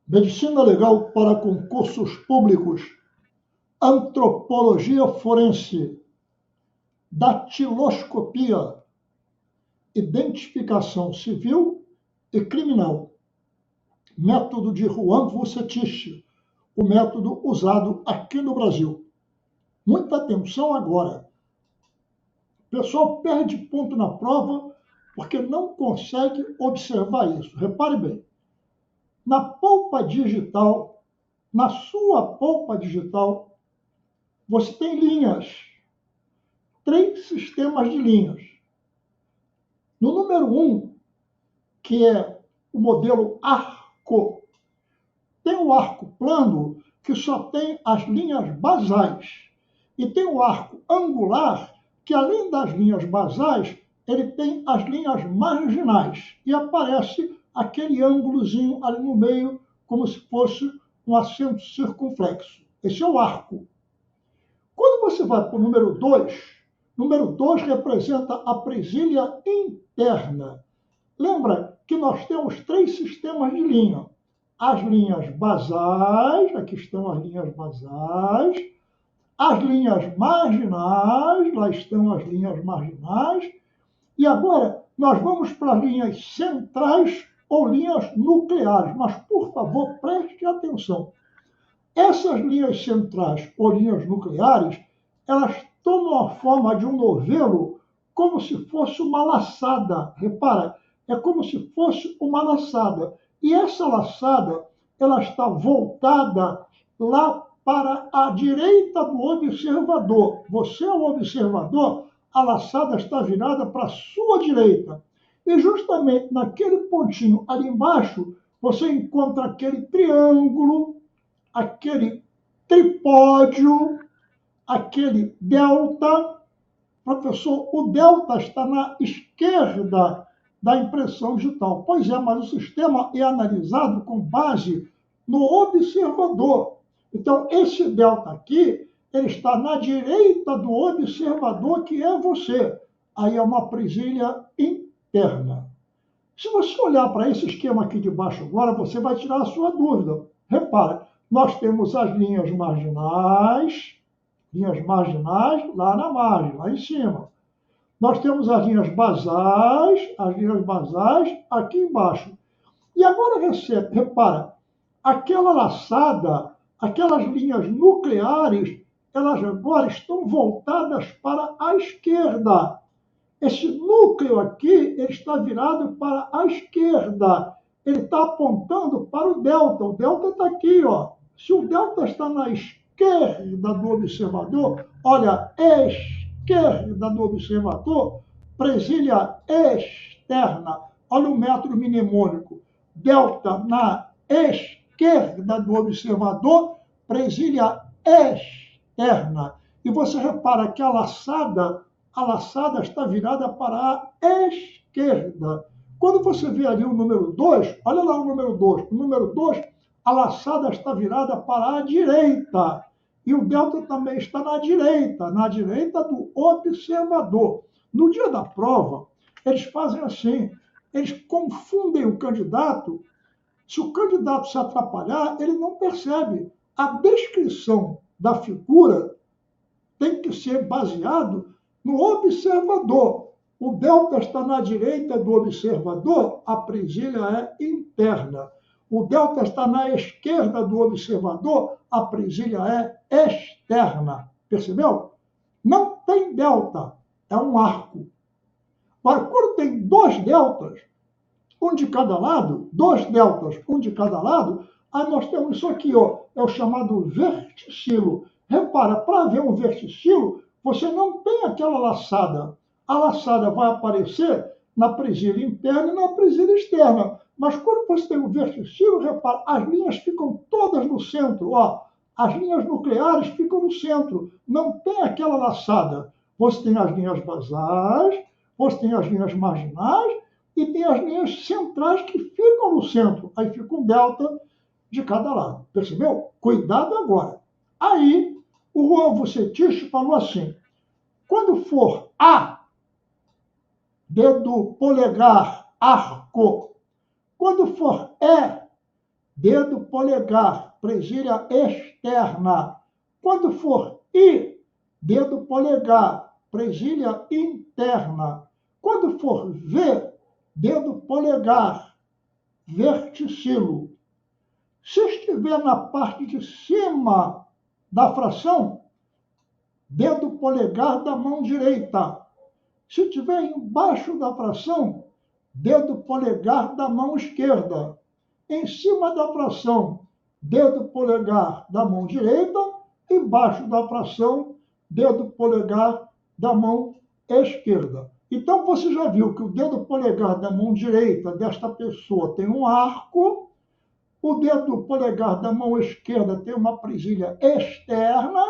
Medicina legal para concursos públicos, antropologia forense, datiloscopia, identificação civil e criminal. Método de Juan Vucetich, o método usado aqui no Brasil. Muita atenção agora. O pessoal perde ponto na prova porque não consegue observar isso. Repare bem. Na polpa digital, na sua polpa digital, você tem linhas. 3 sistemas de linhas. No número 1, que é o modelo arco, tem o arco plano, que só tem as linhas basais. E tem o arco angular, que além das linhas basais, ele tem as linhas marginais. E aparece aquele ângulozinho ali no meio, como se fosse um acento circunflexo. Esse é o arco. Quando você vai para o número 2 representa a presilha interna. Lembra que nós temos 3 sistemas de linha. As linhas basais, aqui estão as linhas basais, as linhas marginais, lá estão as linhas marginais, e agora nós vamos para as linhas centrais ou linhas nucleares, mas por favor preste atenção. Essas linhas centrais ou linhas nucleares, elas tomam a forma de um novelo como se fosse uma laçada. Repara, é como se fosse uma laçada. E essa laçada, ela está voltada lá para a direita do observador. Você é o observador, a laçada está virada para a sua direita. E justamente naquele pontinho ali embaixo, você encontra aquele triângulo, aquele tripódio, aquele delta. Professor, o delta está na esquerda da impressão digital. Pois é, mas o sistema é analisado com base no observador. Então, esse delta aqui, ele está na direita do observador, que é você. Aí é uma presilha interna. Se você olhar para esse esquema aqui de baixo agora, você vai tirar a sua dúvida. Repara, nós temos as linhas marginais lá na margem, lá em cima. Nós temos as linhas basais aqui embaixo. E agora você repara, aquela laçada, aquelas linhas nucleares, elas agora estão voltadas para a esquerda. Esse núcleo aqui, ele está virado para a esquerda. Ele está apontando para o delta. O delta está aqui, ó. Se o delta está na esquerda do observador, olha, esquerda do observador, presilha externa. Olha o método mnemônico. Delta na esquerda do observador, presilha externa. E você repara que a laçada está virada para a esquerda. Quando você vê ali o número 2, olha lá o número 2. O número 2, a laçada está virada para a direita. E o delta também está na direita do observador. No dia da prova, eles fazem assim, eles confundem o candidato. Se o candidato se atrapalhar, ele não percebe. A descrição da figura tem que ser baseado no observador. O delta está na direita do observador, a presilha é interna. O delta está na esquerda do observador, a presilha é externa. Percebeu? Não tem delta, é um arco. Agora, quando tem 2 deltas, um de cada lado, 2 deltas, um de cada lado, aí nós temos isso aqui, ó, é o chamado verticilo. Repara, para ver um verticilo, você não tem aquela laçada. A laçada vai aparecer na presilha interna e na presilha externa. Mas quando você tem o verticilo, repara, as linhas ficam todas no centro. Ó, as linhas nucleares ficam no centro. Não tem aquela laçada. Você tem as linhas basais, você tem as linhas marginais e tem as linhas centrais que ficam no centro. Aí fica um delta de cada lado. Percebeu? Cuidado agora. Aí, o Juan Vucetich falou assim, quando for A, dedo polegar, arco. Quando for E, dedo polegar, presilha externa. Quando for I, dedo polegar, presilha interna. Quando for V, dedo polegar, verticilo. Se estiver na parte de cima da fração, dedo polegar da mão direita. Se estiver embaixo da fração, dedo polegar da mão esquerda. Em cima da fração, dedo polegar da mão direita. Embaixo da fração, dedo polegar da mão esquerda. Então, você já viu que o dedo polegar da mão direita desta pessoa tem um arco, o dedo polegar da mão esquerda tem uma presilha externa,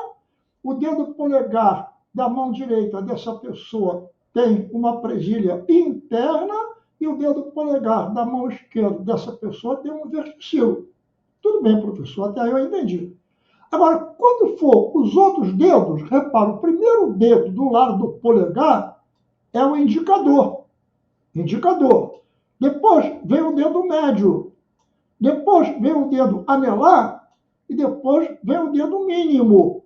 o dedo polegar da mão direita dessa pessoa tem uma presilha interna e o dedo polegar da mão esquerda dessa pessoa tem um verticilo. Tudo bem, professor, até aí eu entendi. Agora, quando for os outros dedos, repara, o primeiro dedo do lado do polegar é o indicador. Indicador. Depois vem o dedo médio. Depois vem o dedo anelar e depois vem o dedo mínimo.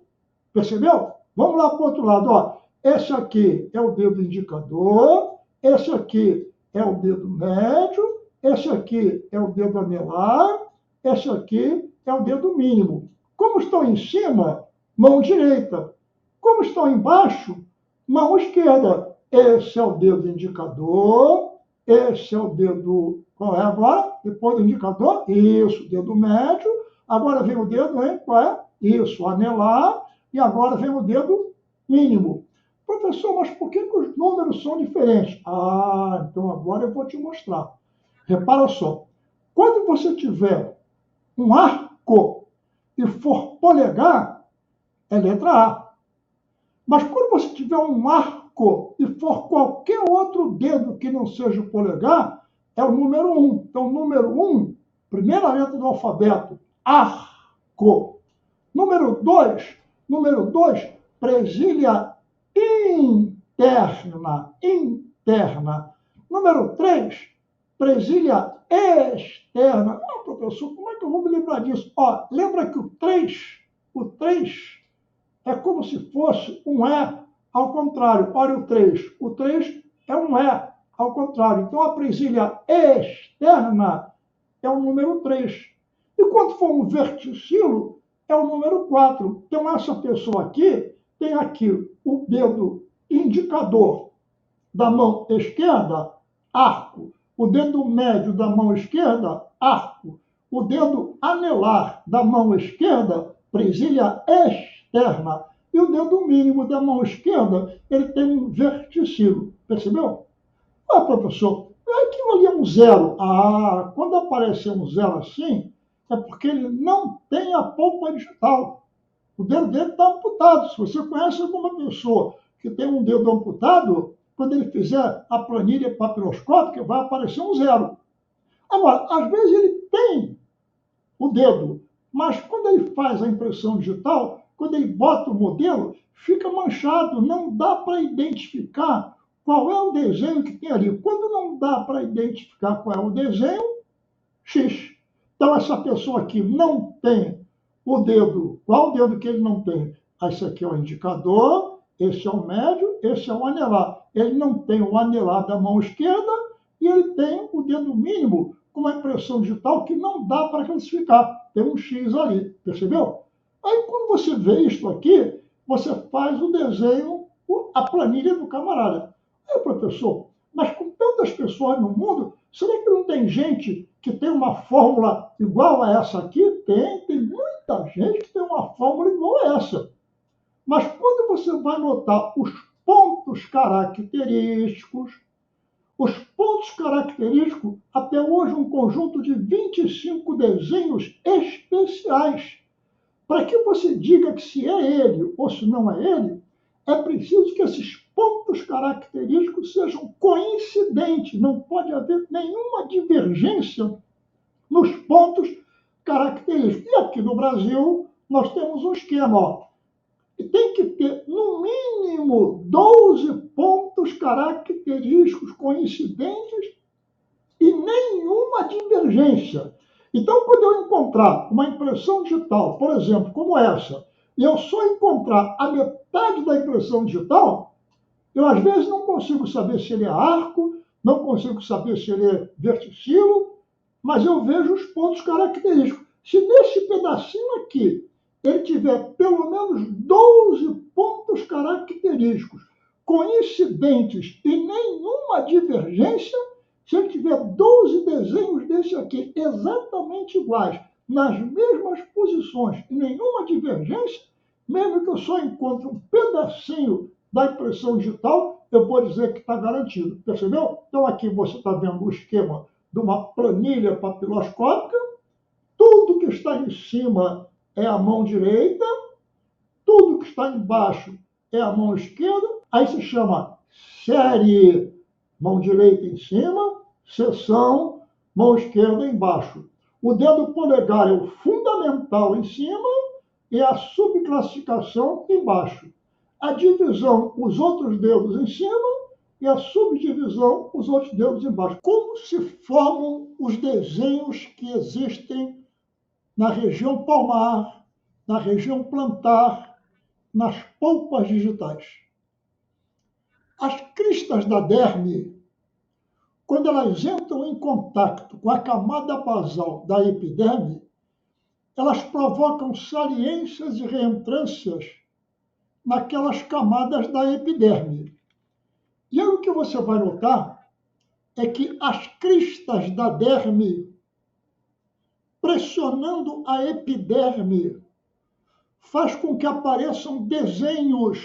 Percebeu? Vamos lá para o outro lado. Ó. Esse aqui é o dedo indicador, esse aqui é o dedo médio, esse aqui é o dedo anelar, esse aqui é o dedo mínimo. Como estão em cima, mão direita. Como estão embaixo, mão esquerda. Esse é o dedo indicador, esse é o dedo... Qual é agora? Depois do indicador, isso, dedo médio. Agora vem o dedo, hein? Qual é? Isso, anelar. E agora vem o dedo mínimo. Professor, mas por que os números são diferentes? Ah, então agora eu vou te mostrar. Repara só. Quando você tiver um arco e for polegar, é letra A. Mas quando você tiver um arco e for qualquer outro dedo que não seja o polegar, é o número 1. Então, número 1, primeira letra do alfabeto, arco. Número 2, presilha interna, interna. Número 3, presilha externa. Ah, professor, como é que eu vou me lembrar disso? Ó, lembra que o 3 é como se fosse um E ao contrário. Olha o 3. O 3 é um E ao contrário. Então, a presilha externa é o número 3. E quando for um verticilo, é o número 4. Então, essa pessoa aqui tem aqui o dedo indicador da mão esquerda, arco. O dedo médio da mão esquerda, arco. O dedo anelar da mão esquerda, presilha externa. E o dedo mínimo da mão esquerda, ele tem um verticilo. Percebeu? Ah, professor, aquilo ali é um zero. Ah, quando aparecer um zero assim, é porque ele não tem a polpa digital. O dedo dele está amputado. Se você conhece alguma pessoa que tem um dedo amputado, quando ele fizer a planilha papiloscópica, vai aparecer um zero. Agora, às vezes ele tem o dedo, mas quando ele faz a impressão digital, quando ele bota o modelo, fica manchado, não dá para identificar qual é o desenho que tem ali. Quando não dá para identificar qual é o desenho, X. Então, essa pessoa aqui não tem o dedo. Qual o dedo que ele não tem? Esse aqui é o indicador, esse é o médio, esse é o anelar. Ele não tem o anelar da mão esquerda e ele tem o dedo mínimo com uma impressão digital que não dá para classificar. Tem um X ali, percebeu? Aí, quando você vê isso aqui, você faz o desenho, a planilha do camarada. Aí, professor, mas com tantas pessoas no mundo, será que não tem gente que tem uma fórmula igual a essa aqui? Tem muita gente que tem uma fórmula igual a essa. Mas quando você vai notar os pontos característicos, até hoje um conjunto de 25 desenhos especiais. Para que você diga que se é ele ou se não é ele, é preciso que esses pontos característicos sejam coincidentes. Não pode haver nenhuma divergência nos pontos característicos. E aqui no Brasil, nós temos um esquema. Ó. E tem que ter, no mínimo, 12 pontos característicos coincidentes e nenhuma divergência. Então, quando eu encontrar uma impressão digital, por exemplo, como essa, e eu só encontrar a metade da impressão digital, eu às vezes não consigo saber se ele é arco, não consigo saber se ele é verticilo, mas eu vejo os pontos característicos. Se nesse pedacinho aqui ele tiver pelo menos 12 pontos característicos coincidentes e nenhuma divergência, se ele tiver 12 desenhos desse aqui exatamente iguais, nas mesmas posições e nenhuma divergência, mesmo que eu só encontre um pedacinho da impressão digital, eu vou dizer que está garantido. Percebeu? Então aqui você está vendo o esquema de uma planilha papiloscópica, tudo que está em cima é a mão direita, tudo que está embaixo é a mão esquerda, aí se chama série, mão direita em cima, seção, mão esquerda embaixo. O dedo polegar é o fundamental em cima e a subclassificação embaixo. A divisão, os outros dedos em cima e a subdivisão, os outros dedos embaixo. Como se formam os desenhos que existem na região palmar, na região plantar, nas polpas digitais? As cristas da derme, quando elas entram em contato com a camada basal da epiderme, elas provocam saliências e reentrâncias naquelas camadas da epiderme. E aí o que você vai notar é que as cristas da derme, pressionando a epiderme, faz com que apareçam desenhos,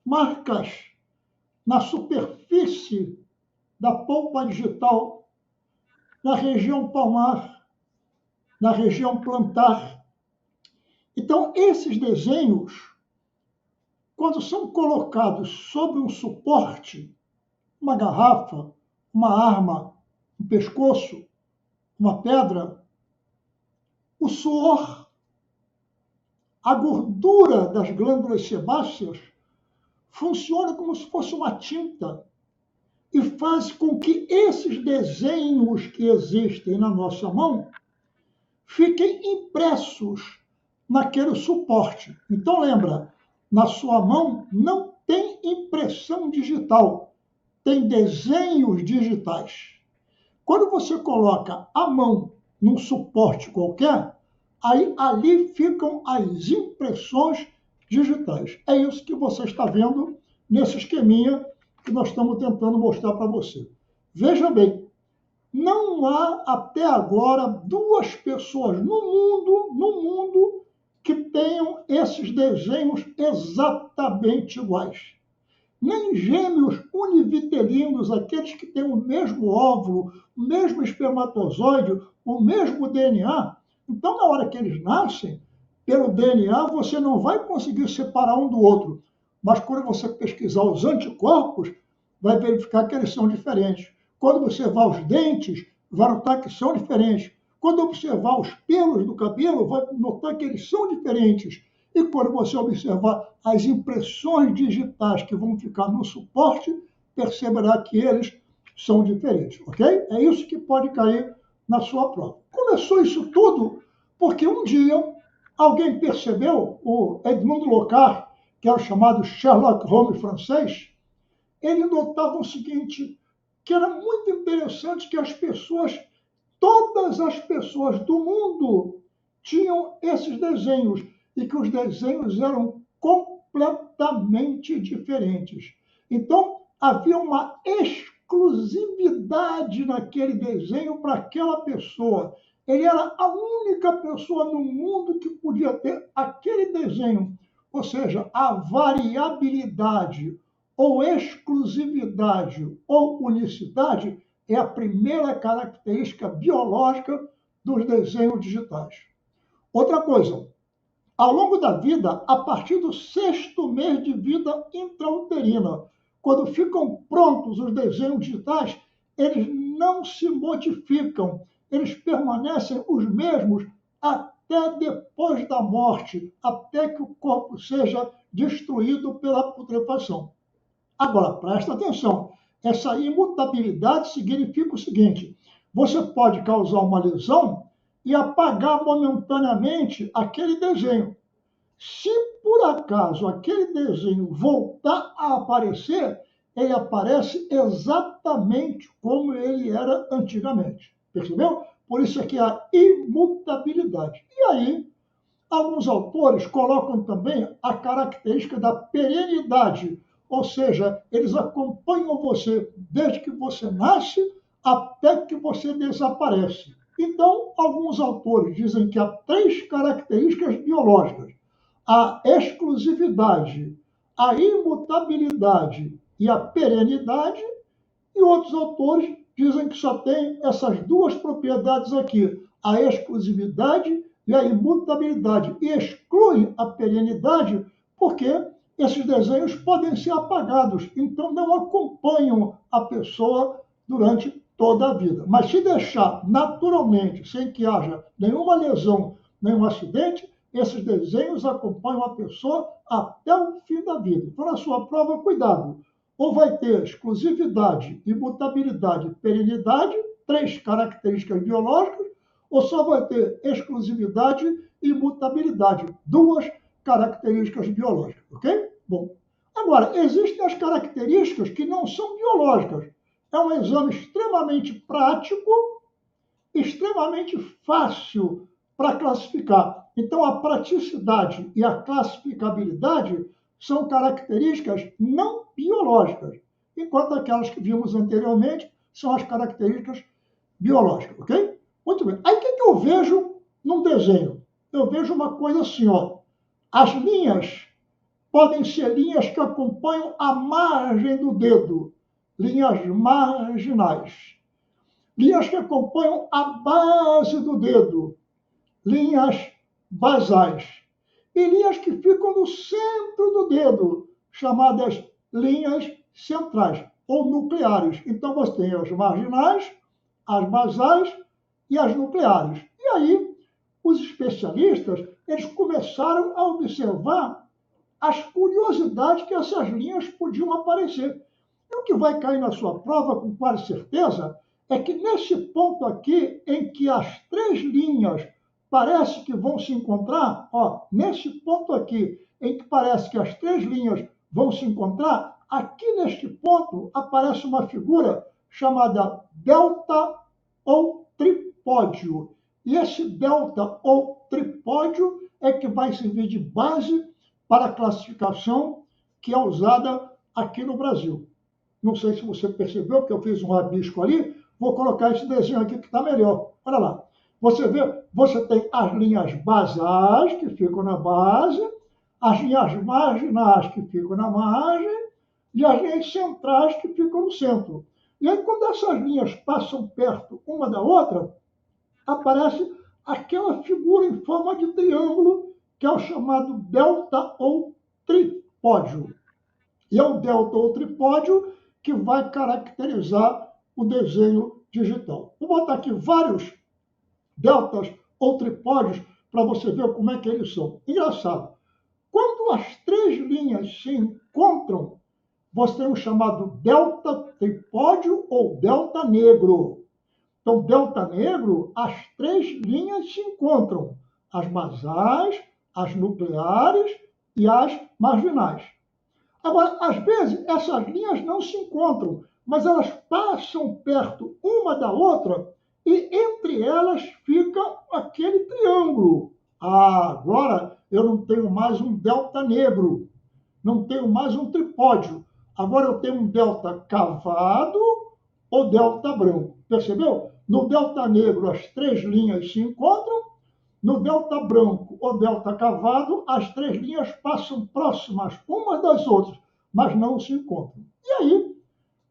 marcas na superfície da polpa digital, na região palmar, na região plantar. Então, esses desenhos, quando são colocados sobre um suporte, uma garrafa, uma arma, um pescoço, uma pedra, o suor, a gordura das glândulas sebáceas funciona como se fosse uma tinta e faz com que esses desenhos que existem na nossa mão fiquem impressos naquele suporte. Então lembra, na sua mão não tem impressão digital, tem desenhos digitais. Quando você coloca a mão num suporte qualquer, aí ali ficam as impressões digitais. É isso que você está vendo nesse esqueminha que nós estamos tentando mostrar para você. Veja bem, não há até agora duas pessoas no mundo que tenham esses desenhos exatamente iguais. Nem gêmeos univitelinos, aqueles que têm o mesmo óvulo, o mesmo espermatozoide, o mesmo DNA. Então, na hora que eles nascem, pelo DNA, você não vai conseguir separar um do outro. Mas quando você pesquisar os anticorpos, vai verificar que eles são diferentes. Quando você observar os dentes, vai notar que são diferentes. Quando observar os pelos do cabelo, vai notar que eles são diferentes. E quando você observar as impressões digitais que vão ficar no suporte, perceberá que eles são diferentes, ok? É isso que pode cair na sua prova. Começou isso tudo porque um dia alguém percebeu, o Edmond Locard, que era o chamado Sherlock Holmes francês, ele notava o seguinte, que era muito interessante que as pessoas, todas as pessoas do mundo, tinham esses desenhos e que os desenhos eram completamente diferentes. Então, havia uma exclusividade naquele desenho para aquela pessoa. Ele era a única pessoa no mundo que podia ter aquele desenho. Ou seja, a variabilidade ou exclusividade ou unicidade é a primeira característica biológica dos desenhos digitais. Outra coisa, ao longo da vida, a partir do 6º mês de vida intrauterina, quando ficam prontos os desenhos digitais, eles não se modificam, eles permanecem os mesmos até depois da morte, até que o corpo seja destruído pela putrefação. Agora, presta atenção, essa imutabilidade significa o seguinte, você pode causar uma lesão e apagar momentaneamente aquele desenho. Se por acaso aquele desenho voltar a aparecer, ele aparece exatamente como ele era antigamente. Percebeu? Por isso é que a imutabilidade. E aí, alguns autores colocam também a característica da perenidade, ou seja, eles acompanham você desde que você nasce até que você desaparece. Então, alguns autores dizem que há 3 características biológicas: a exclusividade, a imutabilidade e a perenidade, e outros autores dizem que só tem essas 2 propriedades aqui, a exclusividade e a imutabilidade, e excluem a perenidade porque esses desenhos podem ser apagados, então não acompanham a pessoa durante toda a vida. Mas se deixar naturalmente, sem que haja nenhuma lesão, nenhum acidente, esses desenhos acompanham a pessoa até o fim da vida. Então, na sua prova, cuidado. Ou vai ter exclusividade, imutabilidade e perenidade, 3 características biológicas, ou só vai ter exclusividade e imutabilidade, 2 características biológicas, ok? Bom, agora, existem as características que não são biológicas. É um exame extremamente prático, extremamente fácil para classificar. Então, a praticidade e a classificabilidade são características não biológicas, enquanto aquelas que vimos anteriormente são as características biológicas, ok? Muito bem. Aí, o que eu vejo num desenho? Eu vejo uma coisa assim, ó. As linhas podem ser linhas que acompanham a margem do dedo, linhas marginais. Linhas que acompanham a base do dedo, linhas basais. E linhas que ficam no centro do dedo, chamadas linhas centrais ou nucleares. Então, você tem as marginais, as basais e as nucleares. E aí, os especialistas, eles começaram a observar as curiosidades que essas linhas podiam aparecer. E o que vai cair na sua prova, com quase certeza, é que nesse ponto aqui, em que as 3 linhas parece que vão se encontrar, ó, nesse ponto aqui, em que parece que as 3 linhas vão se encontrar, aqui neste ponto aparece uma figura chamada delta ou tripódio. E esse delta ou tripódio é que vai servir de base para a classificação que é usada aqui no Brasil. Não sei se você percebeu, porque eu fiz um rabisco ali. Vou colocar esse desenho aqui que está melhor. Olha lá. Você vê, você tem as linhas basais, que ficam na base, as linhas marginais, que ficam na margem, e as linhas centrais, que ficam no centro. E aí, quando essas linhas passam perto uma da outra, aparece aquela figura em forma de triângulo, que é o chamado delta ou tripódio. E é o delta ou tripódio que vai caracterizar o desenho digital. Vou botar aqui vários deltas ou tripódios para você ver como é que eles são. Engraçado. Quando as 3 linhas se encontram, você tem o chamado delta tripódio ou delta negro. Então, delta negro, as 3 linhas se encontram. As basais, as nucleares e as marginais. Agora, às vezes, essas linhas não se encontram, mas elas passam perto uma da outra e entre elas fica aquele triângulo. Ah, agora eu não tenho mais um delta negro, não tenho mais um tripódio. Agora eu tenho um delta cavado ou delta branco. Percebeu? No delta negro, as 3 linhas se encontram. No delta branco ou delta cavado, as 3 linhas passam próximas umas das outras, mas não se encontram. E aí,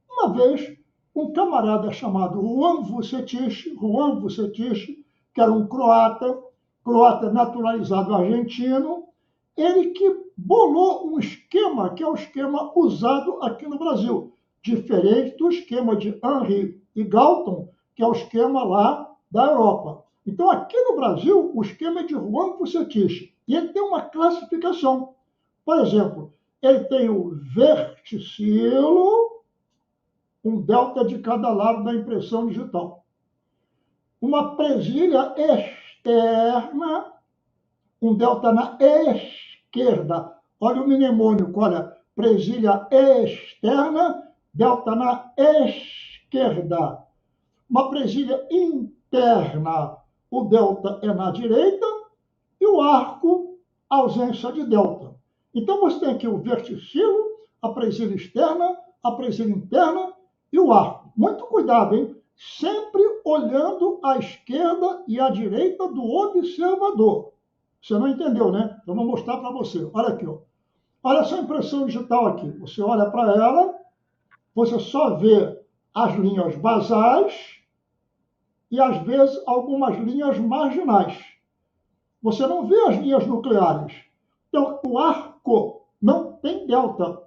uma vez, um camarada chamado Juan Vucetich, que era um croata naturalizado argentino, ele que bolou um esquema que é o esquema usado aqui no Brasil, diferente do esquema de Henry e Galton, que é o esquema lá da Europa. Então, aqui no Brasil, o esquema é de Juan Vucetich, e ele tem uma classificação. Por exemplo, ele tem o verticilo, um delta de cada lado da impressão digital. uma presilha externa, um delta na esquerda. Olha o mnemônico, olha, presilha externa, delta na esquerda. Uma presilha interna, o delta é na direita, e o arco, ausência de delta. Então, você tem aqui o verticilo, a presilha externa, a presilha interna e o arco. Muito cuidado, hein? Sempre olhando à esquerda e à direita do observador. Você não entendeu, né? Então, vou mostrar para você. Olha aqui, ó. Olha essa impressão digital aqui. Você olha para ela, você só vê as linhas basais e, às vezes, algumas linhas marginais. Você não vê as linhas nucleares. Então, o arco não tem delta.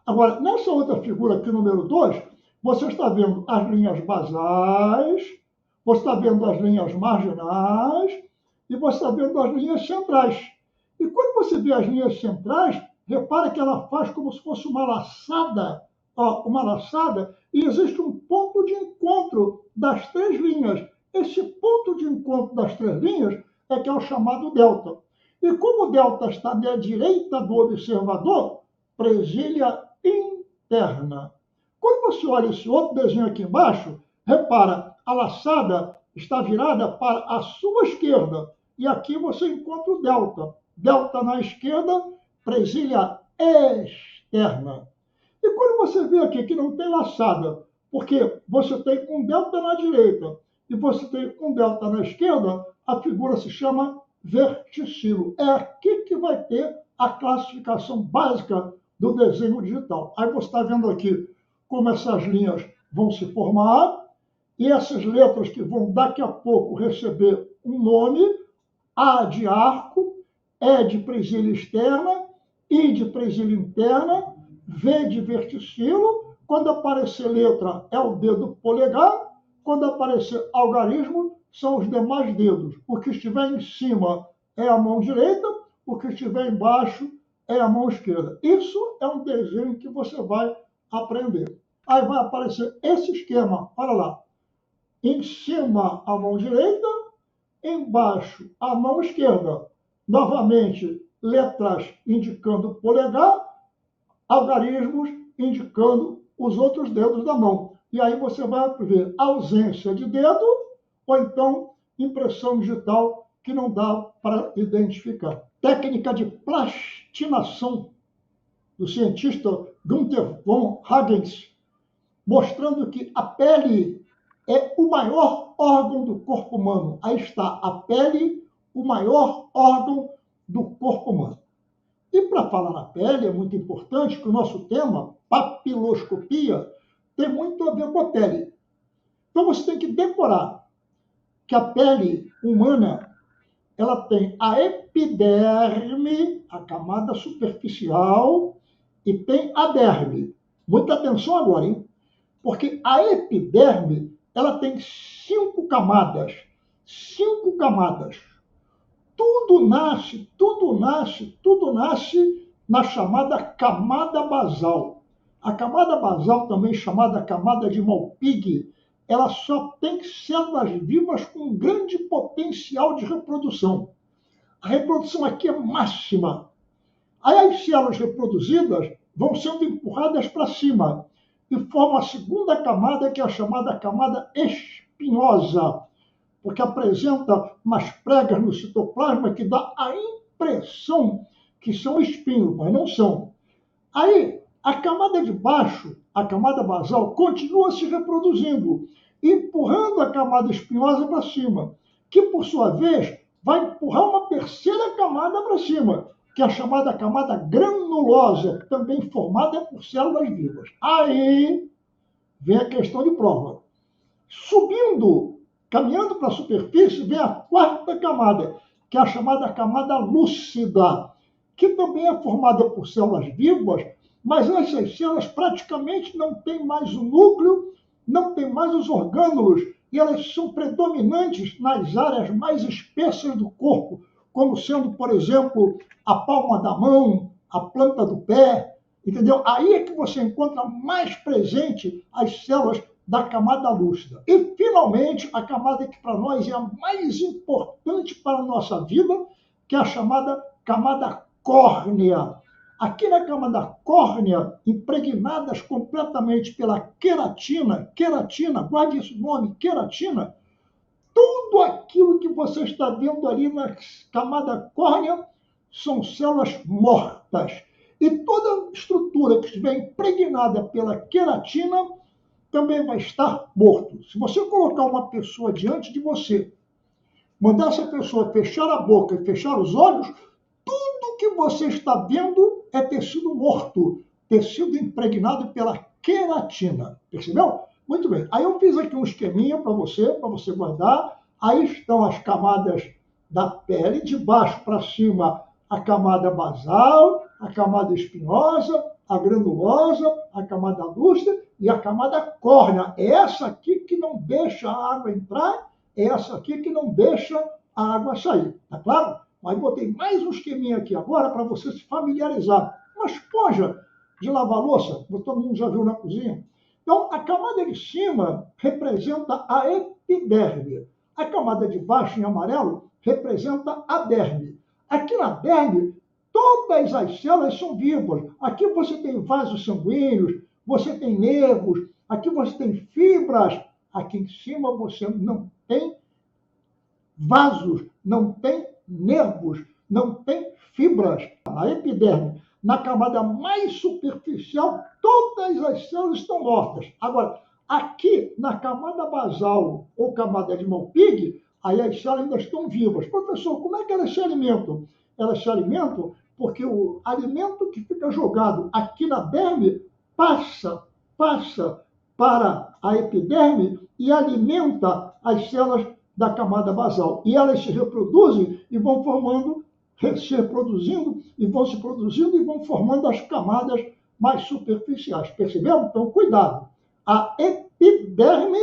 Agora, nessa outra figura aqui, número 2, você está vendo as linhas basais, você está vendo as linhas marginais e você está vendo as linhas centrais. E quando você vê as linhas centrais, repara que ela faz como se fosse uma laçada, e existe um ponto de encontro das três linhas. Esse ponto de encontro das três linhas é que é o chamado delta. E como o delta está na direita do observador, presilha interna. Quando você olha esse outro desenho aqui embaixo, repara, a laçada está virada para a sua esquerda. E aqui você encontra o delta. Delta na esquerda, presilha externa. E quando você vê aqui que não tem laçada, porque você tem um delta na direita e você tem um delta na esquerda, a figura se chama verticilo. É aqui que vai ter a classificação básica do desenho digital. Aí você está vendo aqui como essas linhas vão se formar e essas letras que vão daqui a pouco receber um nome: A de arco, E de presilha externa, I de presilha interna, V de verticilo. Quando aparecer letra é o dedo polegar, quando aparecer algarismo são os demais dedos. O que estiver em cima é a mão direita, o que estiver embaixo é a mão esquerda. Isso é um desenho que você vai aprender. Aí vai aparecer esse esquema, olha lá. Em cima a mão direita, embaixo a mão esquerda. Novamente, letras indicando polegar, algarismos indicando os outros dedos da mão. E aí você vai ver ausência de dedo ou então impressão digital que não dá para identificar. Técnica de plastinação do cientista Gunther von Hagens, mostrando que a pele é o maior órgão do corpo humano. Aí está, a pele, o maior órgão do corpo humano. E para falar na pele, é muito importante que o nosso tema, papiloscopia, tem muito a ver com a pele. Então você tem que decorar que a pele humana, ela tem a epiderme, a camada superficial, e tem a derme. Muita atenção agora, hein? Porque a epiderme, ela tem 5 camadas. 5 camadas. Tudo nasce na chamada camada basal. A camada basal, também chamada camada de Malpighi, ela só tem células vivas com grande potencial de reprodução. A reprodução aqui é máxima. Aí as células reproduzidas vão sendo empurradas para cima e formam a segunda camada, que é a chamada camada espinhosa, porque apresenta umas pregas no citoplasma que dá a impressão que são espinhos, mas não são. Aí, a camada de baixo, a camada basal, continua se reproduzindo, empurrando a camada espinhosa para cima, que, por sua vez, vai empurrar uma terceira camada para cima, que é a chamada camada granulosa, também formada por células vivas. Aí vem a questão de prova. Subindo, caminhando para a superfície, vem a quarta camada, que é a chamada camada lúcida, que também é formada por células vivas, mas essas células praticamente não têm mais o núcleo, não têm mais os orgânulos, e elas são predominantes nas áreas mais espessas do corpo, como sendo, por exemplo, a palma da mão, a planta do pé, entendeu? Aí é que você encontra mais presente as células da camada lúcida. E, finalmente, a camada que para nós é a mais importante para a nossa vida, que é a chamada camada córnea. Aqui na camada córnea, impregnadas completamente pela queratina, guarde esse nome, queratina, tudo aquilo que você está vendo ali na camada córnea são células mortas. E toda estrutura que estiver impregnada pela queratina também vai estar morto. Se você colocar uma pessoa diante de você, mandar essa pessoa fechar a boca e fechar os olhos, tudo que você está vendo é tecido morto, tecido impregnado pela queratina. Percebeu? Muito bem. Aí eu fiz aqui um esqueminha para você guardar. Aí estão as camadas da pele, de baixo para cima a camada basal, a camada espinhosa, a granulosa, a camada lúcida e a camada córnea. É essa aqui que não deixa a água entrar, é essa aqui que não deixa a água sair. Tá claro? Aí botei mais um esqueminha aqui agora para você se familiarizar. Uma esponja de lavar louça, todo mundo já viu na cozinha. Então, a camada de cima representa a epiderme. A camada de baixo, em amarelo, representa a derme. Aqui na derme, todas as células são vivas. Aqui você tem vasos sanguíneos, você tem nervos, aqui você tem fibras. Aqui em cima você não tem vasos, não tem nervos, não tem fibras. Na epiderme, na camada mais superficial, todas as células estão mortas. Agora, aqui na camada basal ou camada de Malpighi, aí as células ainda estão vivas. Professor, como é que elas se alimentam? Elas se alimentam porque o alimento que fica jogado aqui na derme passa para a epiderme e alimenta as células da camada basal. E elas se reproduzem e vão se reproduzindo e vão se produzindo e vão formando as camadas mais superficiais. Percebeu? Então, cuidado. A epiderme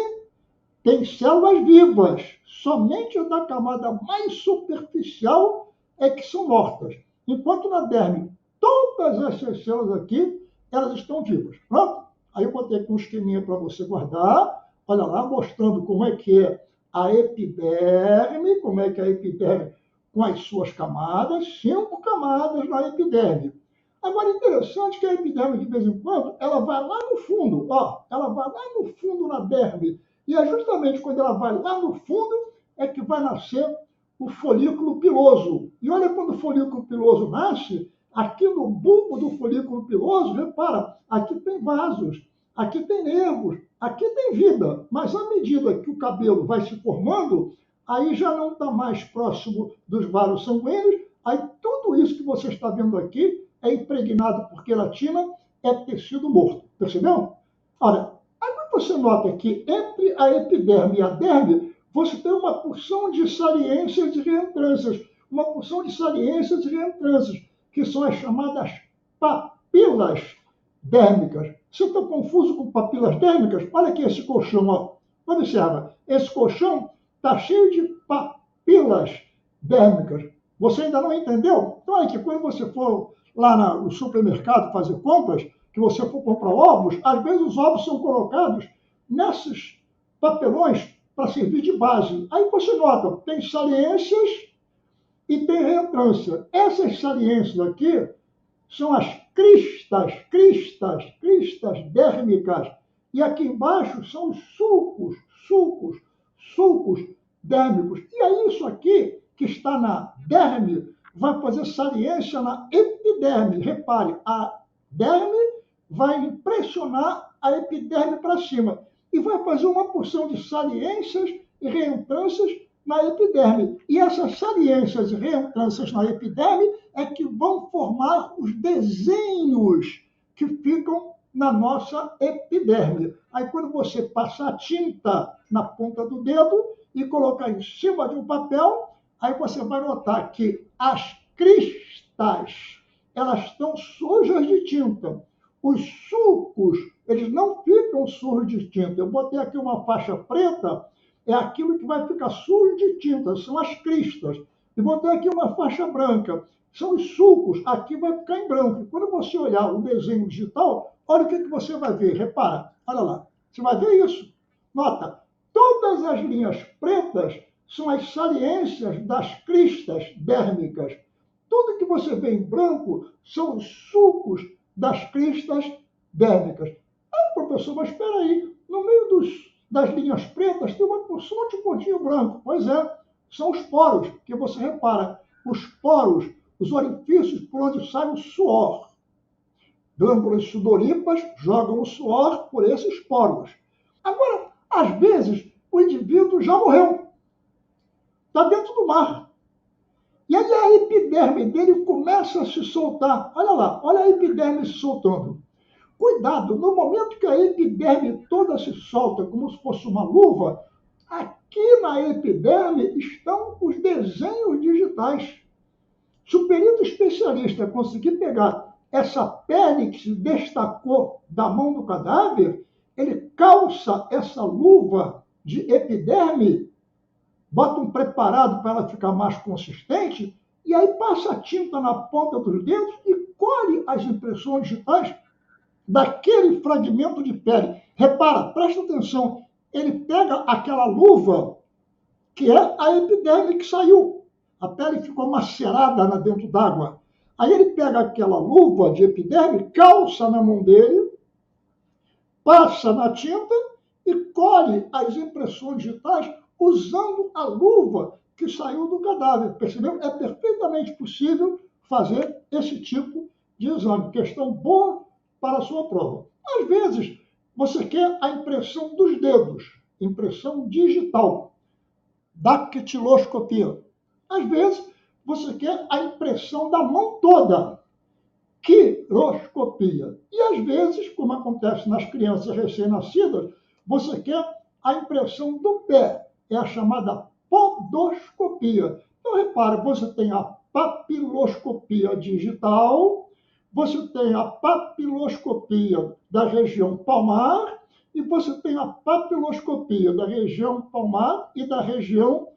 tem células vivas. Somente a da camada mais superficial é que são mortas. Enquanto na derme, todas essas células aqui, elas estão vivas. Pronto? Aí eu botei aqui um esqueminha para você guardar. Olha lá, mostrando como é que é a epiderme, como é que é a epiderme com as suas camadas, 5 camadas na epiderme. Agora, interessante que a epiderme, de vez em quando, ela vai lá no fundo, ó, ela vai lá no fundo na derme. E é justamente quando ela vai lá no fundo é que vai nascer o folículo piloso. E olha quando o folículo piloso nasce, aqui no bulbo do folículo piloso, repara, aqui tem vasos, aqui tem nervos, aqui tem vida. Mas à medida que o cabelo vai se formando, aí já não está mais próximo dos vasos sanguíneos, aí tudo isso que você está vendo aqui é impregnado por queratina, é tecido morto. Percebeu? Ora, aí você nota que entre a epiderme e a derme, você tem uma porção de saliências e reentrâncias. Uma porção de saliências e reentrâncias, que são as chamadas papilas dérmicas. Você está confuso com papilas dérmicas? Olha aqui esse colchão, ó. Observa, esse colchão está cheio de papilas dérmicas. Você ainda não entendeu? Então, olha aqui, quando você for lá no supermercado fazer compras, que você for comprar ovos, às vezes os ovos são colocados nesses papelões para servir de base. Aí você nota, tem saliências e tem reentrância. Essas saliências aqui são as cristas dérmicas. E aqui embaixo são os sulcos dérmicos. E aí isso aqui, que está na derme, vai fazer saliência na epiderme. Repare, a derme vai impressionar a epiderme para cima e vai fazer uma porção de saliências e reentrâncias na epiderme. E essas saliências e reentrâncias na epiderme é que vão formar os desenhos que ficam na nossa epiderme. Aí quando você passar tinta na ponta do dedo e colocar em cima de um papel, aí você vai notar que as cristas, elas estão sujas de tinta. Os sulcos, eles não ficam sujos de tinta. Eu botei aqui uma faixa preta, é aquilo que vai ficar sujo de tinta, são as cristas. E botei aqui uma faixa branca, são os sulcos, aqui vai ficar em branco. E quando você olhar o desenho digital, olha o que você vai ver, repara, olha lá. Você vai ver isso? Nota, todas as linhas pretas são as saliências das cristas dérmicas. Tudo que você vê em branco são os sulcos das cristas dérmicas. Ah, professor, mas espera aí, no meio das linhas pretas tem uma porção de pontinho branco. Pois é, são os poros, que você repara, os poros, os orifícios por onde sai o suor. Glândulas sudoríparas jogam o suor por esses poros. Agora, às vezes, o indivíduo já morreu. Está dentro do mar. E aí a epiderme dele começa a se soltar. Olha lá, olha a epiderme se soltando. Cuidado, no momento que a epiderme toda se solta, como se fosse uma luva, aqui na epiderme estão os desenhos digitais. Se o perito especialista conseguir pegar essa pele que se destacou da mão do cadáver, ele calça essa luva de epiderme, bota um preparado para ela ficar mais consistente, e aí passa a tinta na ponta dos dedos e colhe as impressões digitais daquele fragmento de pele. Repara, presta atenção, ele pega aquela luva que é a epiderme que saiu. A pele ficou macerada lá dentro d'água. Aí ele pega aquela luva de epiderme, calça na mão dele, passa na tinta e colhe as impressões digitais usando a luva que saiu do cadáver. Percebeu? É perfeitamente possível fazer esse tipo de exame. Questão boa para a sua prova. Às vezes, você quer a impressão dos dedos, impressão digital, dactiloscopia. Às vezes, você quer a impressão da mão toda, quiroscopia. E às vezes, como acontece nas crianças recém-nascidas, você quer a impressão do pé, é a chamada podoscopia. Então, repara, você tem a papiloscopia digital, você tem a papiloscopia da região palmar e você tem a papiloscopia da região palmar e da região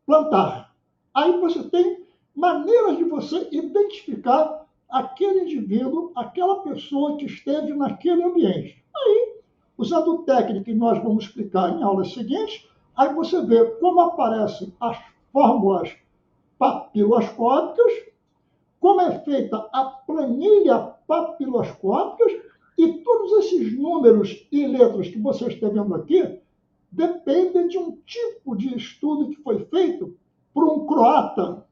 plantar. Aí você tem maneiras de você identificar aquele indivíduo, aquela pessoa que esteve naquele ambiente. Aí, usando técnica que nós vamos explicar em aulas seguintes, aí você vê como aparecem as fórmulas papiloscópicas, como é feita a planilha papiloscópica e todos esses números e letras que você está vendo aqui dependem de um tipo de estudo que foi feito por um croata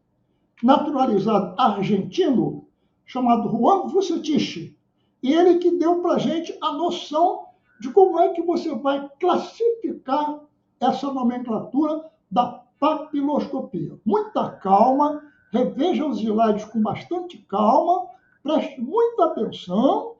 naturalizado argentino chamado Juan Vucetich. E ele que deu para a gente a noção de como é que você vai classificar essa nomenclatura da papiloscopia. Muita calma, reveja os slides com bastante calma, preste muita atenção,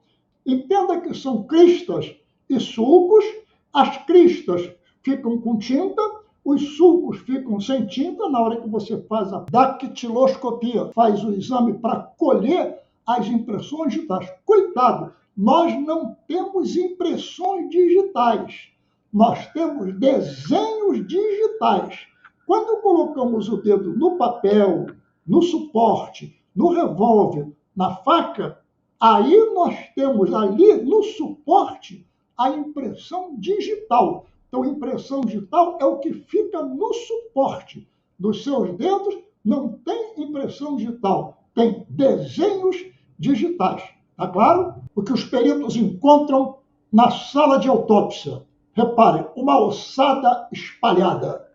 entenda que são cristas e sulcos, as cristas ficam com tinta, os sulcos ficam sem tinta na hora que você faz a dactiloscopia, faz o exame para colher as impressões digitais. Cuidado, nós não temos impressões digitais, nós temos desenhos digitais. Quando colocamos o dedo no papel, no suporte, no revólver, na faca, aí nós temos ali no suporte a impressão digital. Então, impressão digital é o que fica no suporte dos seus dedos, não tem impressão digital, tem desenhos digitais. Tá claro? O que os peritos encontram na sala de autópsia. Repare, uma ossada espalhada.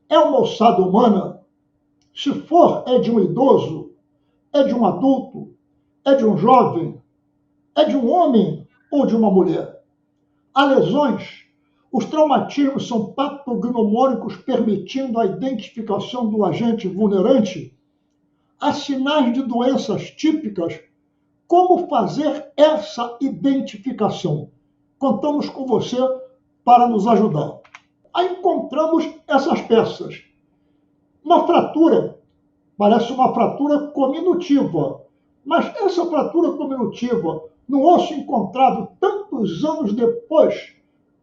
É uma ossada humana? Se for, é de um idoso? É de um adulto? É de um jovem? É de um homem ou de uma mulher? Há lesões. Os traumatismos são patognomônicos, permitindo a identificação do agente vulnerante. Há sinais de doenças típicas. Como fazer essa identificação? Contamos com você para nos ajudar. Aí encontramos essas peças. Uma fratura, parece uma fratura cominutiva, mas essa fratura cominutiva, no osso encontrado tantos anos depois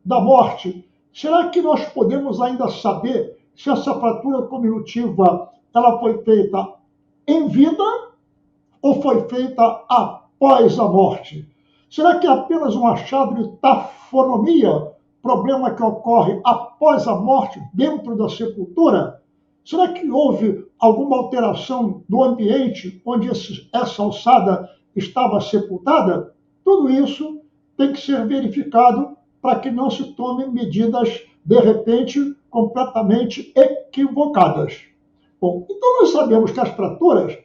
da morte, será que nós podemos ainda saber se essa fratura cominutiva ela foi feita em vida ou foi feita após a morte? Será que é apenas um achado de tafonomia problema que ocorre após a morte dentro da sepultura? Será que houve alguma alteração do ambiente onde essa alçada estava sepultada? Tudo isso tem que ser verificado para que não se tomem medidas, de repente, completamente equivocadas. Bom, então nós sabemos que as fraturas,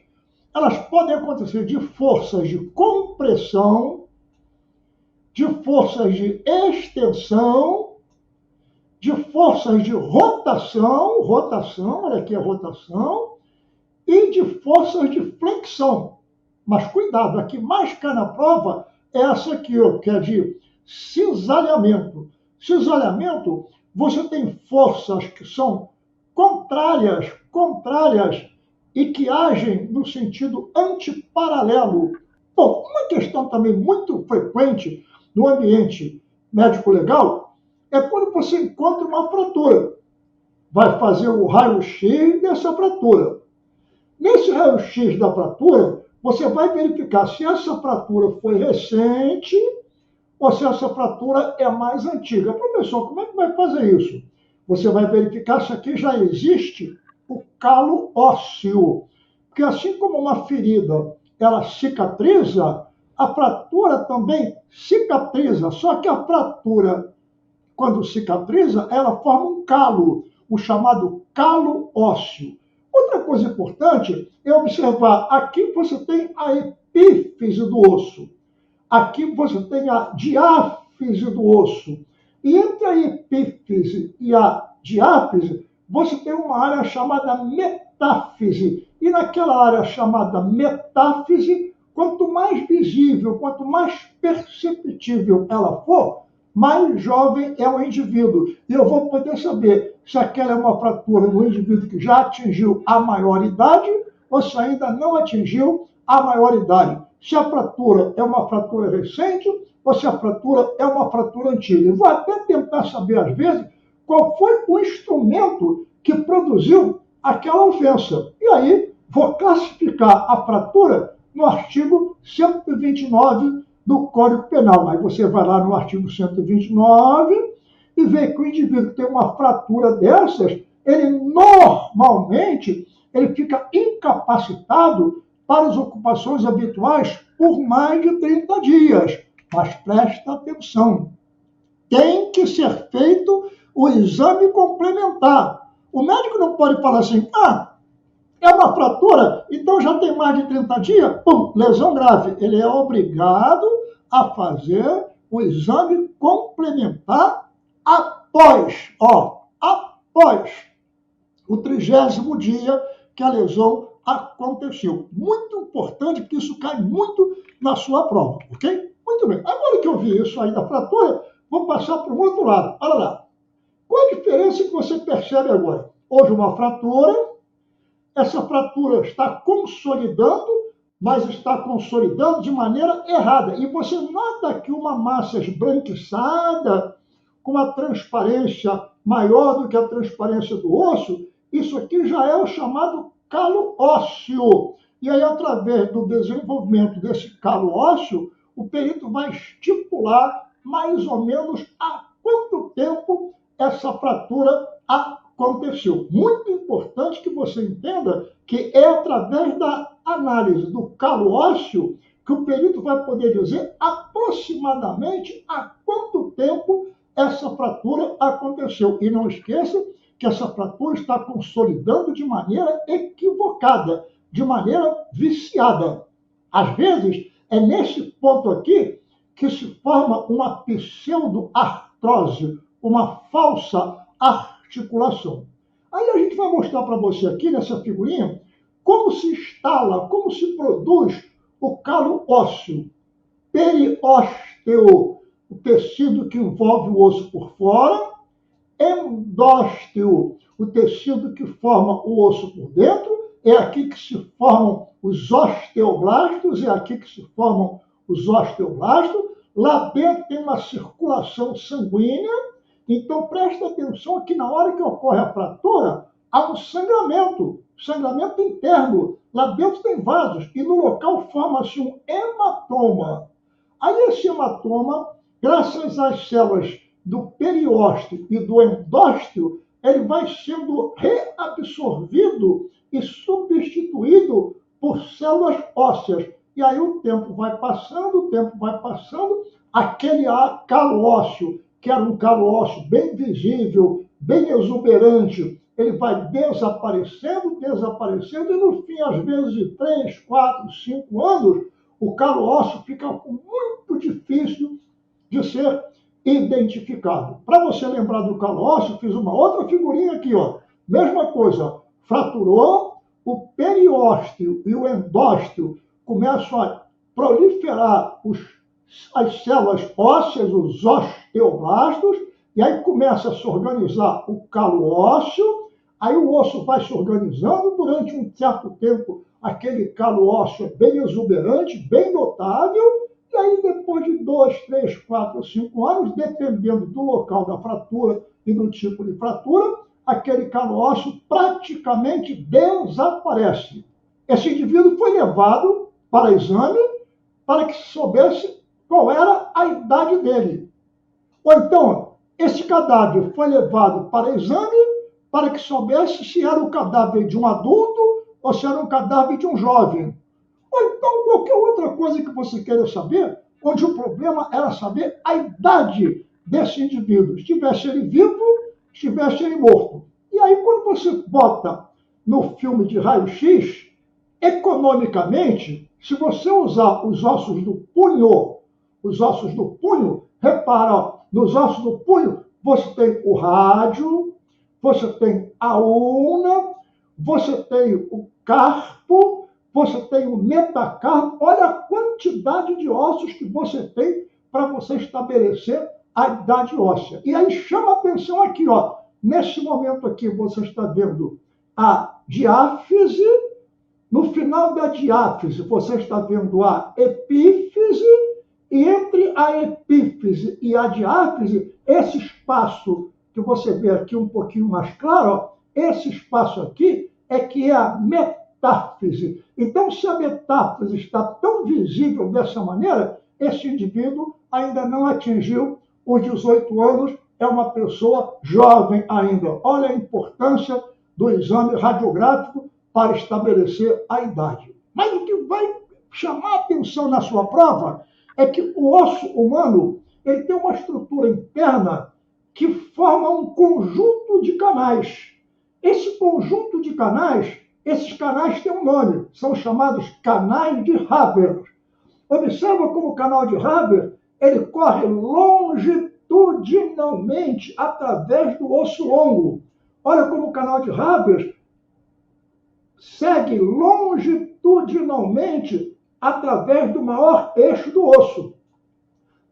elas podem acontecer de forças de compressão, de forças de extensão, de forças de rotação, olha aqui a rotação, e de forças de flexão. Mas cuidado, a que mais cai na prova é essa aqui, ó, que é de cisalhamento. Cisalhamento, você tem forças que são contrárias e que agem no sentido antiparalelo. Bom, uma questão também muito frequente no ambiente médico-legal é quando você encontra uma fratura. Vai fazer o raio-x dessa fratura. Nesse raio-x da fratura, você vai verificar se essa fratura foi recente ou se essa fratura é mais antiga. Professor, como é que vai fazer isso? Você vai verificar se aqui já existe o calo ósseo. Porque assim como uma ferida, ela cicatriza, a fratura também cicatriza. Só que a fratura, quando cicatriza, ela forma um calo, o chamado calo ósseo. Outra coisa importante é observar, aqui você tem a epífise do osso. Aqui você tem a diáfise do osso. E entre a epífise e a diáfise, você tem uma área chamada metáfise. E naquela área chamada metáfise, quanto mais visível, quanto mais perceptível ela for, mais jovem é o indivíduo. E eu vou poder saber se aquela é uma fratura no indivíduo que já atingiu a maioridade ou se ainda não atingiu a maioridade. Se a fratura é uma fratura recente ou se a fratura é uma fratura antiga. Eu vou até tentar saber, às vezes, qual foi o instrumento que produziu aquela ofensa. E aí, vou classificar a fratura no artigo 129 do Código Penal. Aí você vai lá no artigo 129 e vê que o indivíduo que tem uma fratura dessas, ele normalmente ele fica incapacitado para as ocupações habituais por mais de 30 dias. Mas presta atenção, tem que ser feito o exame complementar. O médico não pode falar assim, é uma fratura, então já tem mais de 30 dias, pum, lesão grave. Ele é obrigado a fazer o exame complementar após o 30º dia que a lesão aconteceu. Muito importante, porque isso cai muito na sua prova, ok? Muito bem. Agora que eu vi isso aí da fratura, vou passar para o outro lado. Olha lá. Qual a diferença que você percebe agora? Houve uma fratura, essa fratura está consolidando, mas está consolidando de maneira errada. E você nota que uma massa esbranquiçada, com uma transparência maior do que a transparência do osso, isso aqui já é o chamado calo ósseo. E aí, através do desenvolvimento desse calo ósseo, o perito vai estipular mais ou menos há quanto tempo essa fratura aconteceu. Muito importante que você entenda que é através da análise do calo ósseo que o perito vai poder dizer aproximadamente há quanto tempo essa fratura aconteceu. E não esqueça que essa fratura está consolidando de maneira equivocada, de maneira viciada. Às vezes, é nesse ponto aqui que se forma uma pseudoartrose, uma falsa articulação. Aí a gente vai mostrar para você aqui, nessa figurinha, como se instala, como se produz o calo ósseo. Periósteo, o tecido que envolve o osso por fora, endósteo, o tecido que forma o osso por dentro, é aqui que se formam os osteoblastos, é aqui que se formam os osteoblastos. Lá dentro tem uma circulação sanguínea, então presta atenção que na hora que ocorre a fratura, há um sangramento interno. Lá dentro tem vasos e no local forma-se um hematoma. Aí esse hematoma, graças às células do periósteo e do endósteo, ele vai sendo reabsorvido e substituído por células ósseas. E aí o tempo vai passando, aquele calo ósseo, que era um calo ósseo bem visível, bem exuberante, ele vai desaparecendo, e no fim, às vezes de 3, 4, 5 anos, o calo ósseo fica muito difícil de ser identificado. Para você lembrar do calo ósseo, fiz uma outra figurinha aqui, ó. Mesma coisa, fraturou, o periósteo e o endósteo começam a proliferar as células ósseas, os osteoblastos, e aí começa a se organizar o calo ósseo, aí o osso vai se organizando, durante um certo tempo aquele calo ósseo é bem exuberante, bem notável, e aí depois de 2, 3, 4 ou 5 anos, dependendo do local da fratura e do tipo de fratura, aquele calo ósseo praticamente desaparece. Esse indivíduo foi levado para exame para que se soubesse qual era a idade dele. Ou então, esse cadáver foi levado para exame para que soubesse se era o cadáver de um adulto ou se era um cadáver de um jovem. Ou então, qualquer outra coisa que você queira saber, onde o problema era saber a idade desse indivíduo. Estivesse ele vivo, estivesse ele morto. E aí, quando você bota no filme de raio-x, economicamente, se você usar os ossos do punho, repara, ó, nos ossos do punho, você tem o rádio, você tem a ulna, você tem o carpo, você tem o metacarpo. Olha a quantidade de ossos que você tem para você estabelecer a idade óssea. E aí chama a atenção aqui, ó. Nesse momento aqui você está vendo a diáfise. No final da diáfise você está vendo a epífise. E entre a epífise e a diáfise, esse espaço que você vê aqui um pouquinho mais claro, ó, esse espaço aqui é que é a metáfise. Então, se a metáfise está tão visível dessa maneira, esse indivíduo ainda não atingiu os 18 anos, é uma pessoa jovem ainda. Olha a importância do exame radiográfico para estabelecer a idade. Mas o que vai chamar a atenção na sua prova é que o osso humano ele tem uma estrutura interna que forma um conjunto de canais. Esse conjunto de canais, esses canais têm um nome, são chamados canais de Haber. Observa como o canal de Haber ele corre longitudinalmente através do osso longo. Olha como o canal de Haber segue longitudinalmente através do maior eixo do osso.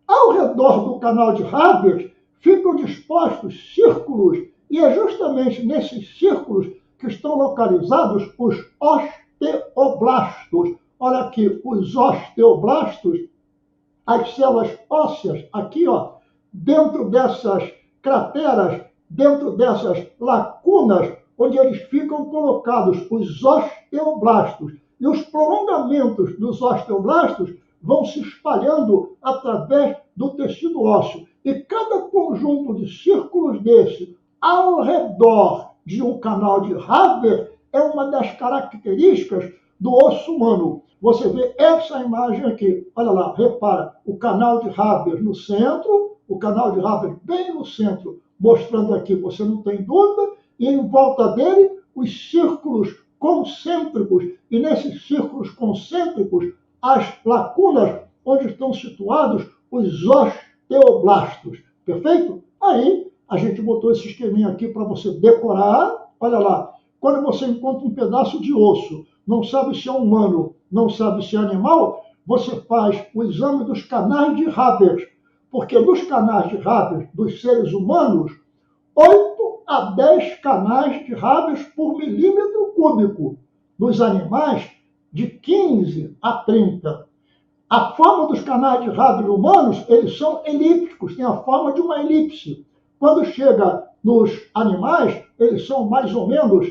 Ao redor do canal de Haber ficam dispostos círculos, e é justamente nesses círculos que estão localizados os osteoblastos. Olha aqui, os osteoblastos, as células ósseas, aqui, ó, dentro dessas crateras, dentro dessas lacunas, onde eles ficam colocados, os osteoblastos. E os prolongamentos dos osteoblastos vão se espalhando através do tecido ósseo. E cada conjunto de círculos desse, ao redor de um canal de Haber, é uma das características do osso humano. Você vê essa imagem aqui. Olha lá, repara, o canal de Haber no centro, o canal de Haber bem no centro, mostrando aqui, você não tem dúvida, e em volta dele, os círculos concêntricos, e nesses círculos concêntricos, as lacunas onde estão situados os osteoblastos. Perfeito? Aí, a gente botou esse esqueminha aqui para você decorar. Olha lá, quando você encontra um pedaço de osso, não sabe se é humano, não sabe se é animal, você faz o exame dos canais de Haber. Porque nos canais de Haber dos seres humanos, 8 a 10 canais de Haber por milímetro cúbico. Dos animais, de 15 a 30. A forma dos canais de Haber humanos, eles são elípticos, têm a forma de uma elipse. Quando chega nos animais, eles são mais ou menos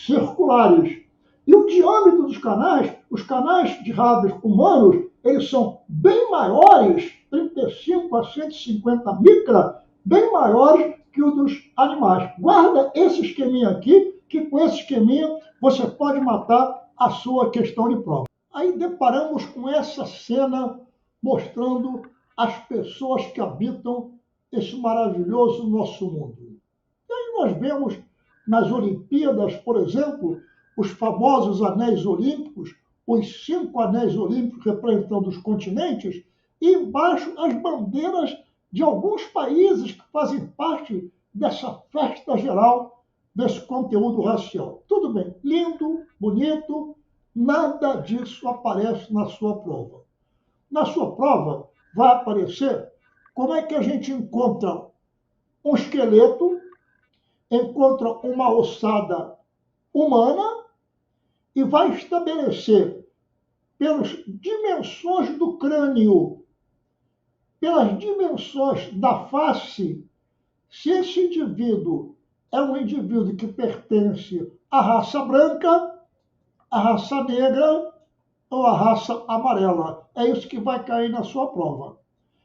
circulares. E o diâmetro dos canais, os canais de Haber humanos, eles são bem maiores, 35 a 150 micra, bem maiores que o dos animais. Guarda esse esqueminha aqui, que com esse esqueminha você pode matar a sua questão de prova. Aí deparamos com essa cena mostrando as pessoas que habitam esse maravilhoso nosso mundo. E aí nós vemos nas Olimpíadas, por exemplo, os famosos anéis olímpicos, os 5 anéis olímpicos representando os continentes, e embaixo as bandeiras de alguns países que fazem parte dessa festa geral, desse conteúdo racial. Tudo bem, lindo, bonito, nada disso aparece na sua prova. Na sua prova vai aparecer como é que a gente encontra um esqueleto, encontra uma ossada humana e vai estabelecer pelas dimensões do crânio, pelas dimensões da face, se esse indivíduo é um indivíduo que pertence à raça branca, à raça negra ou à raça amarela. É isso que vai cair na sua prova.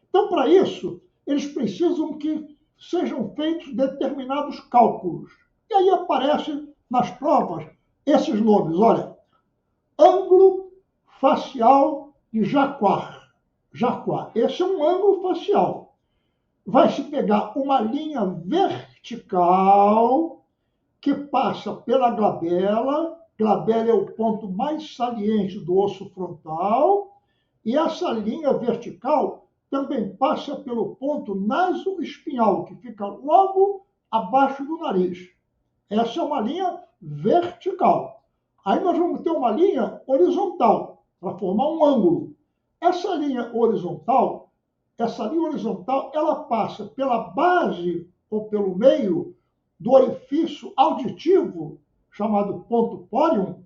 Então, para isso, eles precisam que sejam feitos determinados cálculos. E aí aparecem nas provas esses nomes. Olha, ângulo facial de Jacquard. Esse é um ângulo facial. Vai se pegar uma linha vertical que passa pela glabela. Glabela é o ponto mais saliente do osso frontal. E essa linha vertical também passa pelo ponto naso-espinhal, que fica logo abaixo do nariz. Essa é uma linha vertical. Aí nós vamos ter uma linha horizontal, para formar um ângulo. Essa linha horizontal, ela passa pela base ou pelo meio do orifício auditivo, chamado ponto pórium,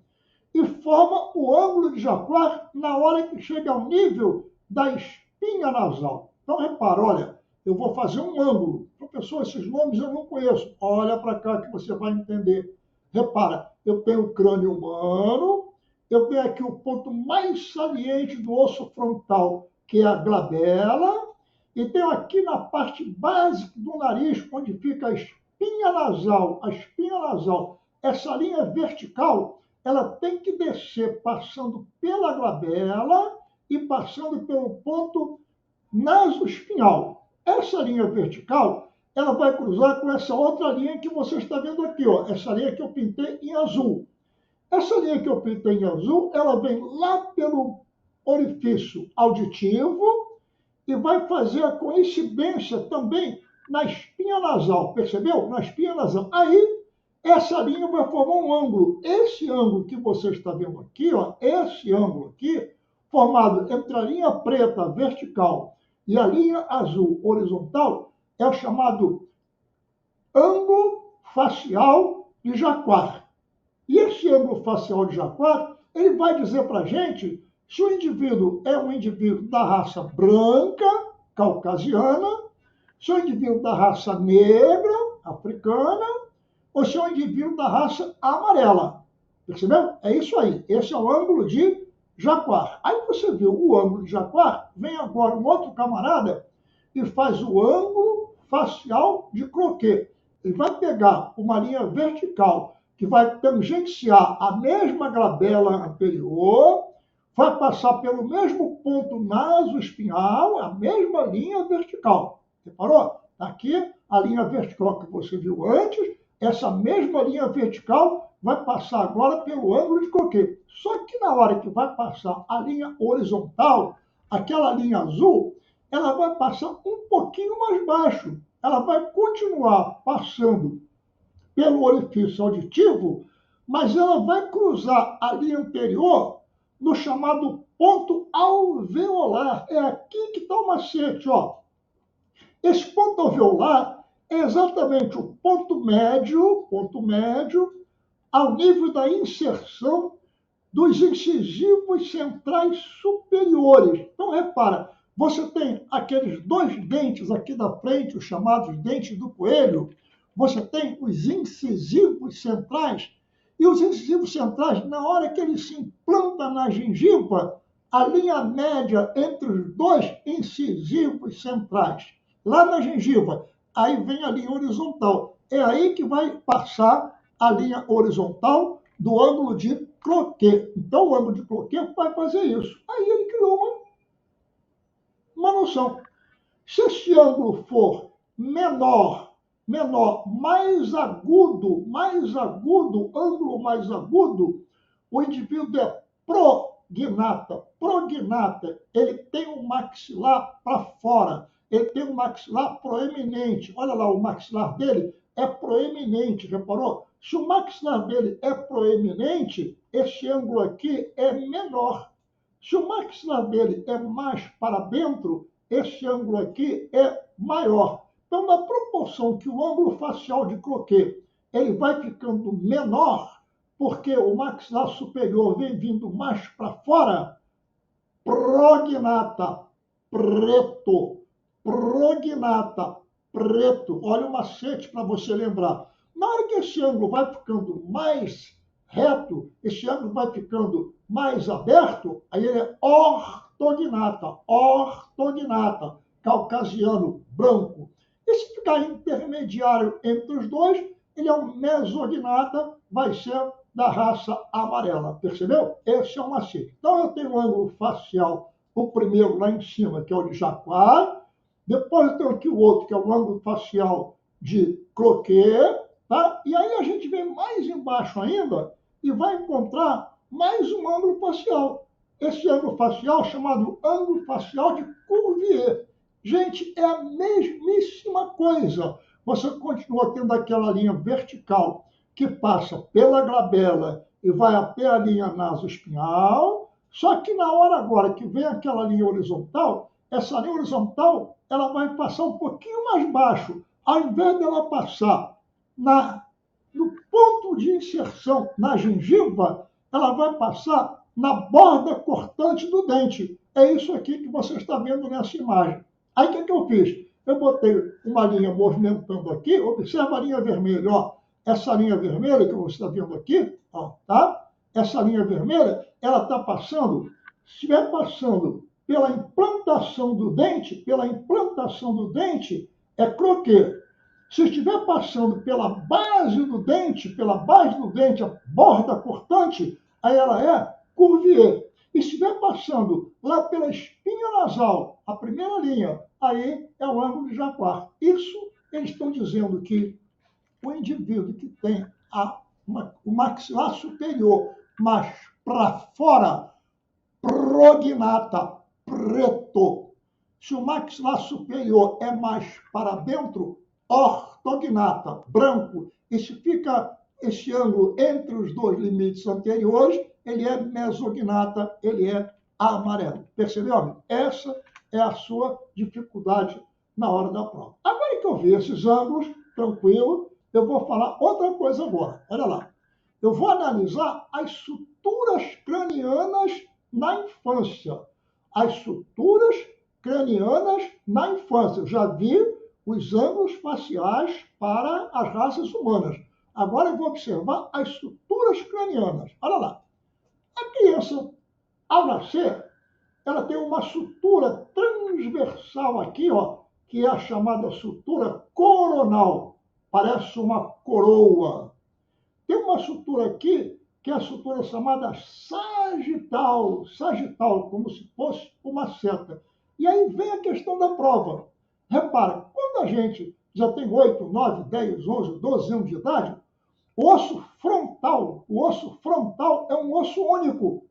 e forma o ângulo de Jacquard na hora que chega ao nível da espinha nasal. Então, repara, olha, eu vou fazer um ângulo. Professor, esses nomes eu não conheço. Olha para cá que você vai entender. Repara, eu tenho o crânio humano, eu tenho aqui o ponto mais saliente do osso frontal, que é a glabela, e tenho aqui na parte básica do nariz, onde fica a espinha nasal. A espinha nasal, essa linha vertical, ela tem que descer passando pela glabela e passando pelo ponto nasoespinhal. Essa linha vertical, ela vai cruzar com essa outra linha que você está vendo aqui, ó, essa linha que eu pintei em azul. Essa linha que eu pintei em azul, ela vem lá pelo orifício auditivo e vai fazer a coincidência também na espinha nasal, percebeu? Na espinha nasal. Aí, essa linha vai formar um ângulo. Esse ângulo que você está vendo aqui, ó, esse ângulo aqui, formado entre a linha preta vertical e a linha azul horizontal, é o chamado ângulo facial de Jacquard. E esse ângulo facial de Jacquard, ele vai dizer para a gente se o indivíduo é um indivíduo da raça branca, caucasiana, se é um indivíduo da raça negra, africana, ou se é um indivíduo da raça amarela. Percebeu? É isso aí. Esse é o ângulo de Jacquard. Aí você viu o ângulo de Jacquard, vem agora um outro camarada e faz o ângulo facial de Croquet. Ele vai pegar uma linha vertical que vai tangenciar a mesma glabela anterior, vai passar pelo mesmo ponto nasoespinhal, a mesma linha vertical. Reparou? Aqui, a linha vertical que você viu antes, essa mesma linha vertical vai passar agora pelo ângulo de Croquet. Só que na hora que vai passar a linha horizontal, aquela linha azul, ela vai passar um pouquinho mais baixo. Ela vai continuar passando pelo orifício auditivo, mas ela vai cruzar a linha anterior no chamado ponto alveolar. É aqui que está o macete, ó. Esse ponto alveolar é exatamente o ponto médio, ao nível da inserção dos incisivos centrais superiores. Então, repara, você tem aqueles dois dentes aqui da frente, os chamados dentes do coelho, você tem os incisivos centrais, e os incisivos centrais, na hora que ele se implanta na gengiva, a linha média entre os dois incisivos centrais, lá na gengiva, aí vem a linha horizontal. É aí que vai passar a linha horizontal do ângulo de croquet. Então, o ângulo de croquet vai fazer isso. Aí ele criou uma noção. Se esse ângulo for menor, mais agudo, ângulo mais agudo, o indivíduo é prognata. Prognata, ele tem um maxilar para fora, ele tem um maxilar proeminente. Olha lá, o maxilar dele é proeminente, reparou? Se o maxilar dele é proeminente, esse ângulo aqui é menor. Se o maxilar dele é mais para dentro, esse ângulo aqui é maior. Então, na proporção que o ângulo facial de croquet ele vai ficando menor, porque o maxilar superior vem vindo mais para fora, prognata, preto, prognata, preto. Olha o macete para você lembrar. Na hora que esse ângulo vai ficando mais reto, esse ângulo vai ficando mais aberto, aí ele é ortognata, ortognata, caucasiano, branco. E se ficar intermediário entre os dois, ele é um mesognata, vai ser da raça amarela, percebeu? Esse é um macete. Então eu tenho um ângulo facial, o primeiro lá em cima, que é o de jaguar, depois eu tenho aqui o outro, que é o ângulo facial de croquet, tá? E aí a gente vem mais embaixo ainda e vai encontrar mais um ângulo facial. Esse ângulo facial chamado ângulo facial de Cuvier. Gente, é a mesmíssima coisa. Você continua tendo aquela linha vertical que passa pela glabela e vai até a linha nasoespinhal, só que na hora agora que vem aquela linha horizontal, essa linha horizontal ela vai passar um pouquinho mais baixo. Ao invés dela passar no ponto de inserção na gengiva, ela vai passar na borda cortante do dente. É isso aqui que você está vendo nessa imagem. Aí o que eu fiz? Eu botei uma linha movimentando aqui, observa a linha vermelha, ó. Essa linha vermelha que você está vendo aqui, ó, tá? Essa linha vermelha, ela está passando, se estiver passando pela implantação do dente, é croquet. Se estiver passando pela base do dente, a borda cortante, aí ela é Cuvier. E se estiver passando lá pela espinha nasal, a primeira linha, aí é o ângulo de Jacquard. Isso eles estão dizendo que o indivíduo que tem o maxilar superior mais para fora, prognata, preto. Se o maxilar superior é mais para dentro, ortognata, branco. E se fica esse ângulo entre os dois limites anteriores, ele é mesognata, ele é amarelo. Percebeu? Essa é a sua dificuldade na hora da prova. Agora que eu vi esses ângulos, tranquilo, eu vou falar outra coisa agora. Olha lá. Eu vou analisar as suturas cranianas na infância. As suturas cranianas na infância. Eu já vi os ângulos faciais para as raças humanas. Agora eu vou observar as suturas cranianas. Olha lá. A criança, ao nascer, ela tem uma sutura transversal aqui, ó, que é a chamada sutura coronal. Parece uma coroa. Tem uma sutura aqui, que é a sutura chamada sagital, como se fosse uma seta. E aí vem a questão da prova. Repara, quando a gente já tem 8, 9, 10, 11, 12 anos de idade, o osso frontal é um osso único,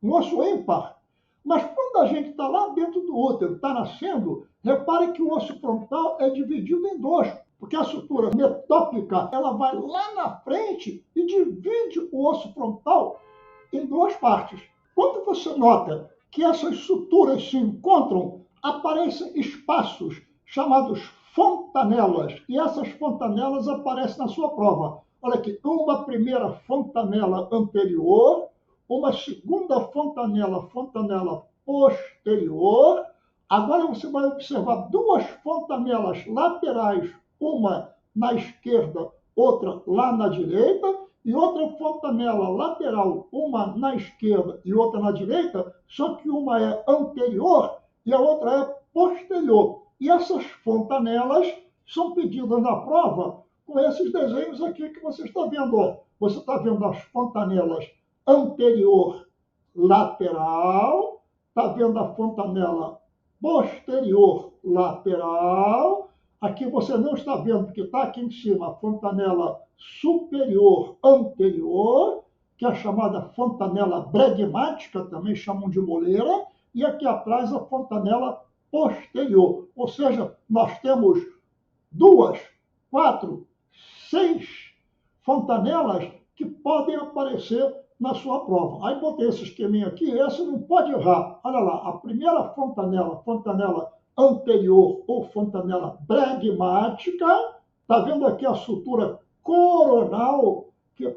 um osso ímpar. Mas quando a gente está lá dentro do útero, está nascendo, repare que o osso frontal é dividido em dois, porque a sutura metópica ela vai lá na frente e divide o osso frontal em duas partes. Quando você nota que essas suturas se encontram, aparecem espaços chamados fontanelas, e essas fontanelas aparecem na sua prova. Olha aqui, uma primeira fontanela anterior, uma segunda fontanela posterior. Agora você vai observar duas fontanelas laterais, uma na esquerda, outra lá na direita, e outra fontanela lateral, uma na esquerda e outra na direita, só que uma é anterior e a outra é posterior. E essas fontanelas são pedidas na prova com esses desenhos aqui que você está vendo. Ó. Você está vendo as fontanelas anterior, lateral, está vendo a fontanela posterior, lateral. Aqui você não está vendo, porque está aqui em cima a fontanela superior, anterior, que é a chamada fontanela bregmática, também chamam de moleira, e aqui atrás a fontanela posterior. Ou seja, nós temos 2, 4, 6 fontanelas que podem aparecer na sua prova. Aí botei esse esqueminha aqui, esse não pode errar. Olha lá, a primeira fontanela, fontanela anterior ou fontanela bregmática, está vendo aqui a sutura coronal, que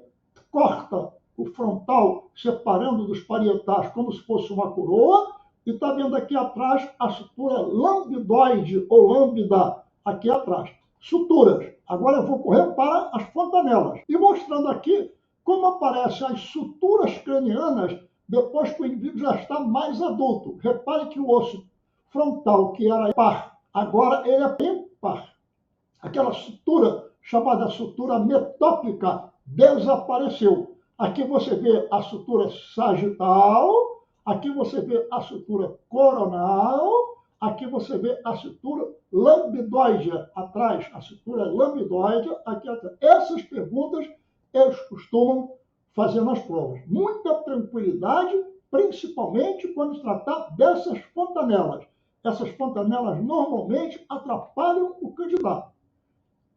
corta o frontal, separando dos parietais como se fosse uma coroa, e está vendo aqui atrás a sutura lambidoide ou lambda, aqui atrás. Suturas. Agora eu vou correr para as fontanelas. E mostrando aqui como aparecem as suturas cranianas depois que o indivíduo já está mais adulto. Repare que o osso frontal, que era par, agora ele é ímpar. Aquela sutura chamada sutura metópica desapareceu. Aqui você vê a sutura sagital, aqui você vê a sutura coronal, aqui você vê a sutura lambidoide atrás, a sutura lambidoide aqui atrás. Essas perguntas eles costumam fazer nas provas. Muita tranquilidade, principalmente quando se tratar dessas fontanelas. Essas fontanelas normalmente atrapalham o candidato.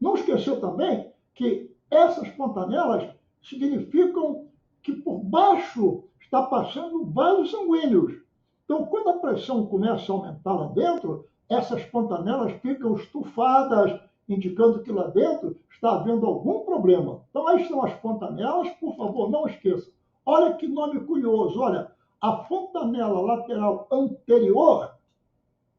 Não esquecer também que essas fontanelas significam que por baixo está passando vasos sanguíneos. Então, quando a pressão começa a aumentar lá dentro, essas fontanelas ficam estufadas, indicando que lá dentro está havendo algum problema. Então, aí estão as fontanelas, por favor, não esqueça. Olha que nome curioso, olha, a fontanela lateral anterior,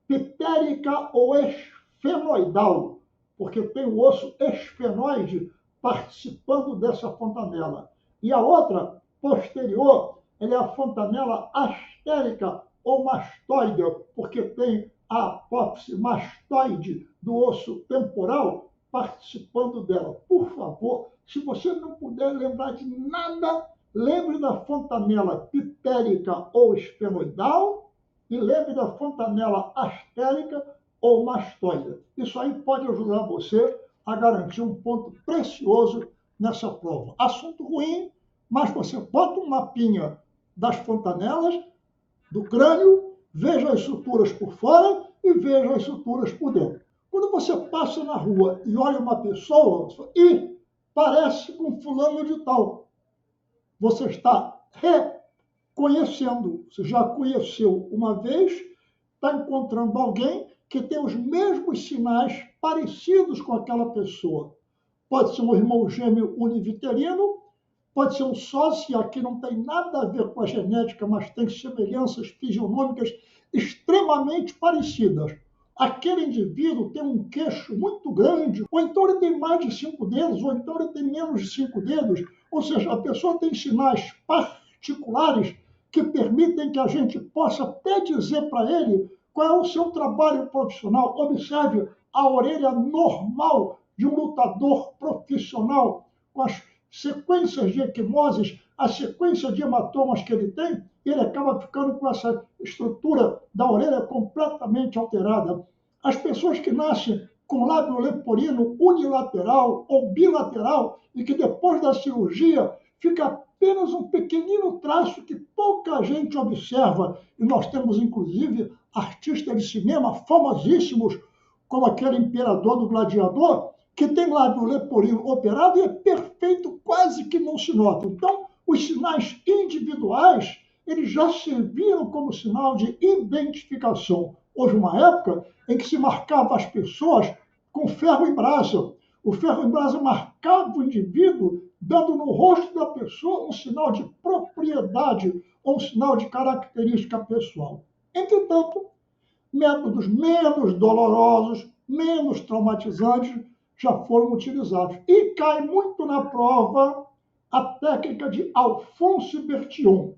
pitérica ou esfenoidal, porque tem o osso esfenoide participando dessa fontanela. E a outra, posterior, ela é a fontanela astérica ou mastoide, porque tem a apófise mastoide do osso temporal participando dela. Por favor, se você não puder lembrar de nada, lembre da fontanela pitérica ou esfenoidal e lembre da fontanela astérica ou mastoide. Isso aí pode ajudar você a garantir um ponto precioso nessa prova. Assunto ruim, mas você bota um mapinha das fontanelas, do crânio, veja as suturas por fora e veja as suturas por dentro. Quando você passa na rua e olha uma pessoa, você fala, ih, parece com fulano de tal. Você está reconhecendo. Você já conheceu uma vez, está encontrando alguém que tem os mesmos sinais parecidos com aquela pessoa. Pode ser um irmão gêmeo univiterino, pode ser um sócio, aqui não tem nada a ver com a genética, mas tem semelhanças fisionômicas extremamente parecidas. Aquele indivíduo tem um queixo muito grande, ou então ele tem mais de 5 dedos, ou então ele tem menos de 5 dedos, ou seja, a pessoa tem sinais particulares que permitem que a gente possa até dizer para ele qual é o seu trabalho profissional. Observe a orelha normal de um lutador profissional, com as sequências de equimoses, a sequência de hematomas que ele tem, ele acaba ficando com essa estrutura da orelha completamente alterada. As pessoas que nascem com lábio leporino unilateral ou bilateral e que depois da cirurgia fica apenas um pequenino traço que pouca gente observa, e nós temos inclusive artistas de cinema famosíssimos, como aquele imperador do Gladiador, que tem lábio leporino operado e é perfeito, quase que não se nota. Então, os sinais individuais, eles já serviram como sinal de identificação. Houve uma época em que se marcava as pessoas com ferro em brasa. O ferro em brasa marcava o indivíduo, dando no rosto da pessoa um sinal de propriedade ou um sinal de característica pessoal. Entretanto, métodos menos dolorosos, menos traumatizantes, já foram utilizados. E cai muito na prova a técnica de Alphonse Bertillon.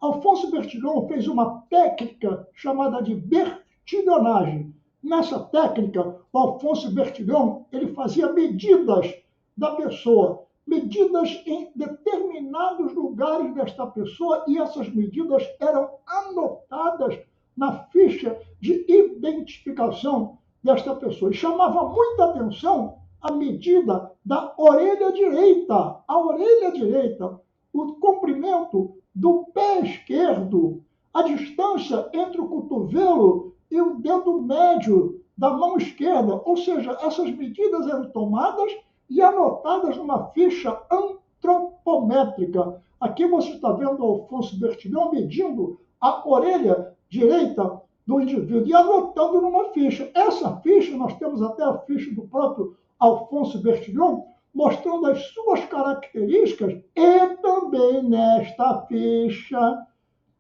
Alphonse Bertillon fez uma técnica chamada de bertillonagem, Nessa técnica, o Alfonso Bertillon ele fazia medidas da pessoa, medidas em determinados lugares desta pessoa, e essas medidas eram anotadas na ficha de identificação desta pessoa. E chamava muita atenção a medida da orelha direita, a orelha direita, o comprimento do pé esquerdo, a distância entre o cotovelo e o dedo médio da mão esquerda. Ou seja, essas medidas eram tomadas e anotadas numa ficha antropométrica. Aqui você está vendo o Alfonso Bertillon medindo a orelha direita do indivíduo e anotando numa ficha. Essa ficha, nós temos até a ficha do próprio Alfonso Bertillon, mostrando as suas características, e também nesta ficha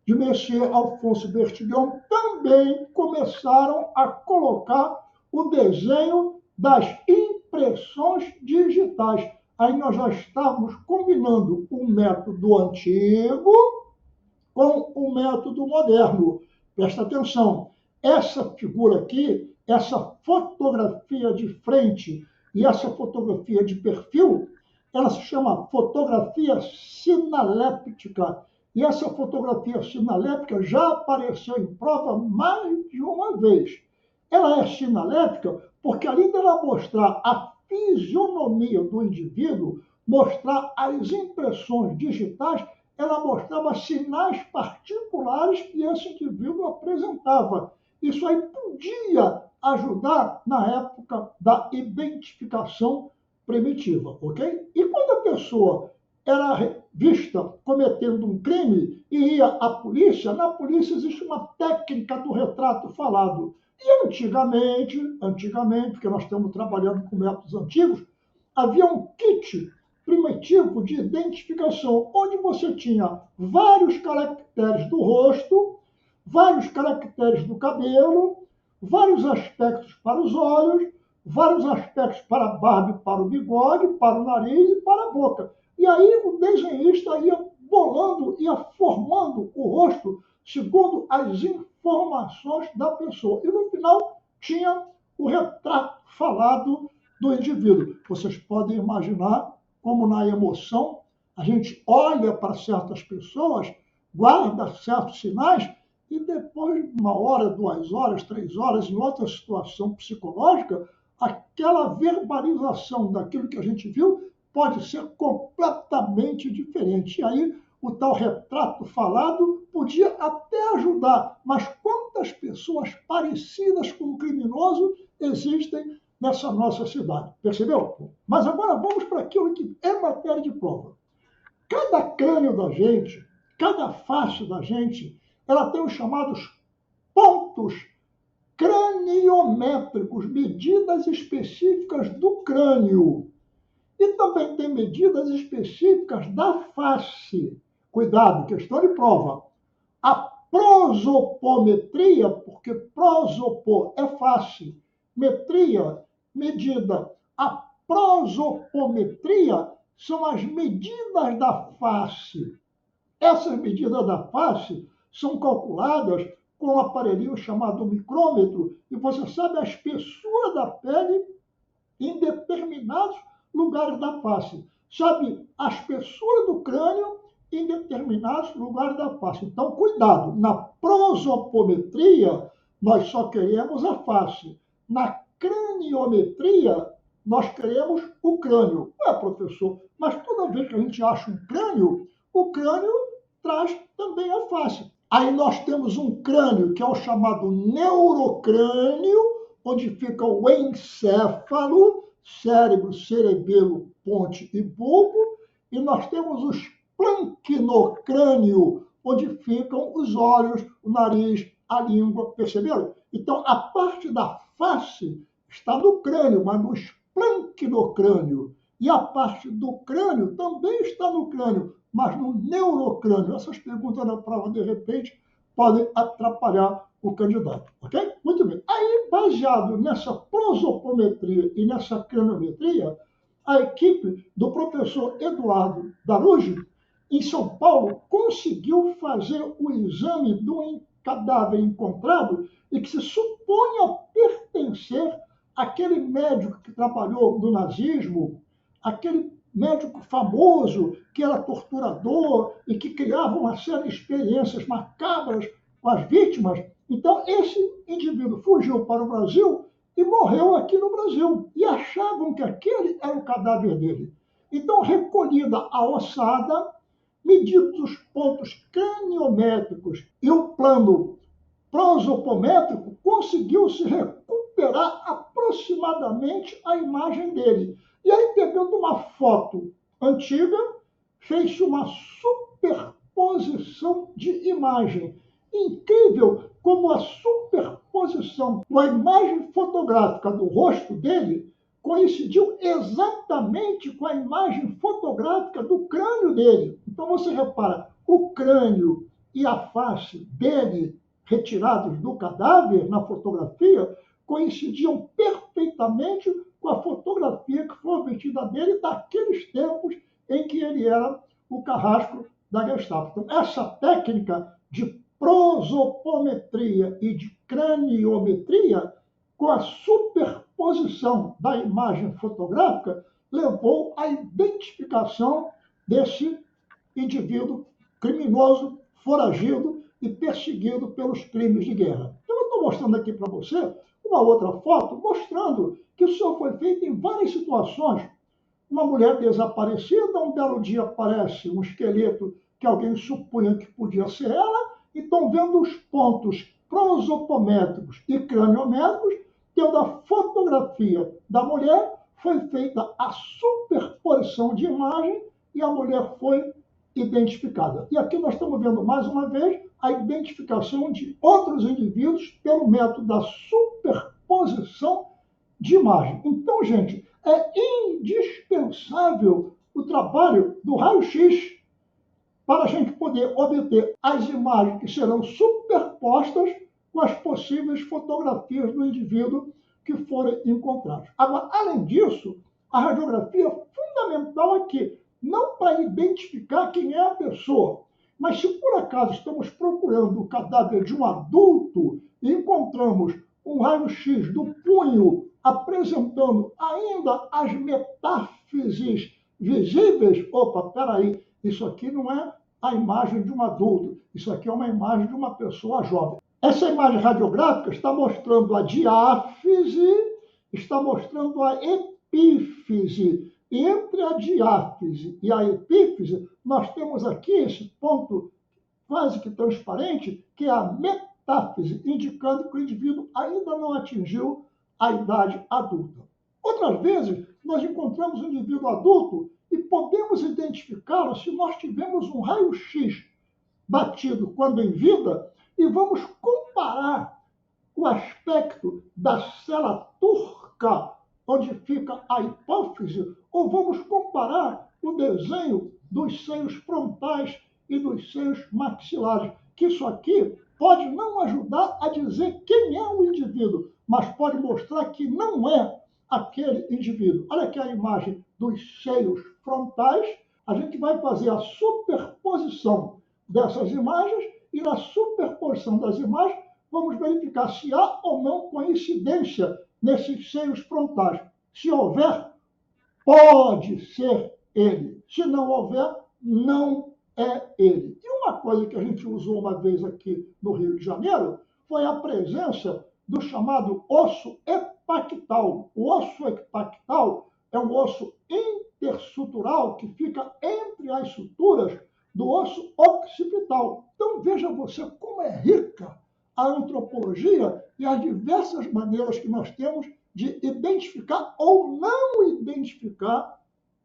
de Monsieur Alfonso Bertillon também começaram a colocar o desenho das impressões digitais. Aí nós já estávamos combinando o método antigo com o método moderno. Presta atenção, essa figura aqui, essa fotografia de frente e essa fotografia de perfil, ela se chama fotografia sinaléptica. E essa fotografia sinaléptica já apareceu em prova mais de uma vez. Ela é sinaléptica porque, além dela mostrar a fisionomia do indivíduo, mostrar as impressões digitais, ela mostrava sinais particulares que esse indivíduo apresentava. Isso aí podia ajudar na época da identificação primitiva, ok? E quando a pessoa era vista cometendo um crime e ia à polícia, na polícia existe uma técnica do retrato falado. E antigamente, porque nós estamos trabalhando com métodos antigos, havia um kit primitivo de identificação, onde você tinha vários caracteres do rosto, vários caracteres do cabelo, vários aspectos para os olhos, vários aspectos para a barba e para o bigode, para o nariz e para a boca. E aí o desenhista ia bolando, ia formando o rosto segundo as informações da pessoa. E no final tinha o retrato falado do indivíduo. Vocês podem imaginar como na emoção a gente olha para certas pessoas, guarda certos sinais e depois de 1 hora, 2 horas, 3 horas, em outra situação psicológica, aquela verbalização daquilo que a gente viu pode ser completamente diferente. E aí o tal retrato falado podia até ajudar, mas quantas pessoas parecidas com o criminoso existem nessa nossa cidade? Percebeu? Mas agora vamos para aquilo que é matéria de prova. Cada crânio da gente, cada face da gente, ela tem os chamados pontos craniométricos, medidas específicas do crânio. E também tem medidas específicas da face. Cuidado, questão de prova. A prosopometria, porque prosopo é face, metria, medida. A prosopometria são as medidas da face. Essas medidas da face são calculadas com um aparelhinho chamado micrômetro, e você sabe a espessura da pele em determinados lugares da face. Sabe a espessura do crânio em determinados lugares da face. Então, cuidado. Na prosopometria, nós só queremos a face. Na craniometria, nós queremos o crânio. Ué, professor, mas toda vez que a gente acha um crânio, o crânio traz também a face. Aí nós temos um crânio, que é o chamado neurocrânio, onde fica o encéfalo, cérebro, cerebelo, ponte e bulbo, e nós temos os planquinocrânio, onde ficam os olhos, o nariz, a língua, perceberam? Então, a parte da face está no crânio, mas no esplanquinocrânio. E a parte do crânio também está no crânio, mas no neurocrânio. Essas perguntas na prova, de repente, podem atrapalhar o candidato, ok? Muito bem. Aí, baseado nessa prosopometria e nessa craniometria, a equipe do professor Eduardo Darugi, em São Paulo, conseguiu fazer o exame do cadáver encontrado e que se suponha pertencer àquele médico que trabalhou no nazismo, aquele médico famoso que era torturador e que criava uma série de experiências macabras com as vítimas. Então, esse indivíduo fugiu para o Brasil e morreu aqui no Brasil. E achavam que aquele era o cadáver dele. Então, recolhida a ossada, medidos os pontos craniométricos e o plano prosopométrico, conseguiu-se recuperar aproximadamente a imagem dele. E aí, pegando uma foto antiga, fez-se uma superposição de imagem. Incrível como a superposição da imagem fotográfica do rosto dele coincidiu exatamente com a imagem fotográfica do crânio dele. Então você repara, o crânio e a face dele, retirados do cadáver na fotografia, coincidiam perfeitamente com a fotografia que foi obtida dele daqueles tempos em que ele era o carrasco da Gestapo. Então, essa técnica de prosopometria e de craniometria, com a superposição da imagem fotográfica, levou à identificação desse indivíduo criminoso, foragido e perseguido pelos crimes de guerra. Então, eu estou mostrando aqui para você uma outra foto, mostrando que isso foi feito em várias situações. Uma mulher desaparecida, um belo dia aparece um esqueleto que alguém supunha que podia ser ela, e estão vendo os pontos prosopométricos e craniométricos, tendo a fotografia da mulher, foi feita a superposição de imagem e a mulher foi identificada. E aqui nós estamos vendo mais uma vez a identificação de outros indivíduos pelo método da superposição de imagem. Então, gente, é indispensável o trabalho do raio-x para a gente poder obter as imagens que serão superpostas com as possíveis fotografias do indivíduo que forem encontrados. Agora, além disso, a radiografia é fundamental aqui, não para identificar quem é a pessoa, mas se por acaso estamos procurando o cadáver de um adulto e encontramos um raio-x do punho apresentando ainda as metáfises visíveis, opa, peraí, isso aqui não é a imagem de um adulto, isso aqui é uma imagem de uma pessoa jovem. Essa imagem radiográfica está mostrando a diáfise, está mostrando a epífise. E entre a diáfise e a epífise, nós temos aqui esse ponto quase que transparente, que é a metáfise, indicando que o indivíduo ainda não atingiu a idade adulta. Outras vezes, nós encontramos um indivíduo adulto e podemos identificá-lo se nós tivermos um raio-x batido quando em vida e vamos comparar o aspecto da célula turca, onde fica a hipófise, ou vamos comparar o desenho dos seios frontais e dos seios maxilares, que isso aqui pode não ajudar a dizer quem é o indivíduo, mas pode mostrar que não é aquele indivíduo. Olha aqui a imagem dos seios frontais. A gente vai fazer a superposição dessas imagens e na superposição das imagens vamos verificar se há ou não coincidência nesses seios frontais. Se houver, pode ser ele. Se não houver, não é ele. E uma coisa que a gente usou uma vez aqui no Rio de Janeiro foi a presença do chamado osso epactal. O osso epactal é um osso intersutural que fica entre as suturas do osso occipital. Então veja você como é rica a antropologia e as diversas maneiras que nós temos de identificar ou não identificar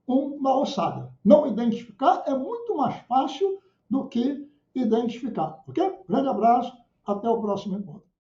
uma ossada. Não identificar é muito mais fácil do que identificar. Ok? Grande abraço, até o próximo encontro.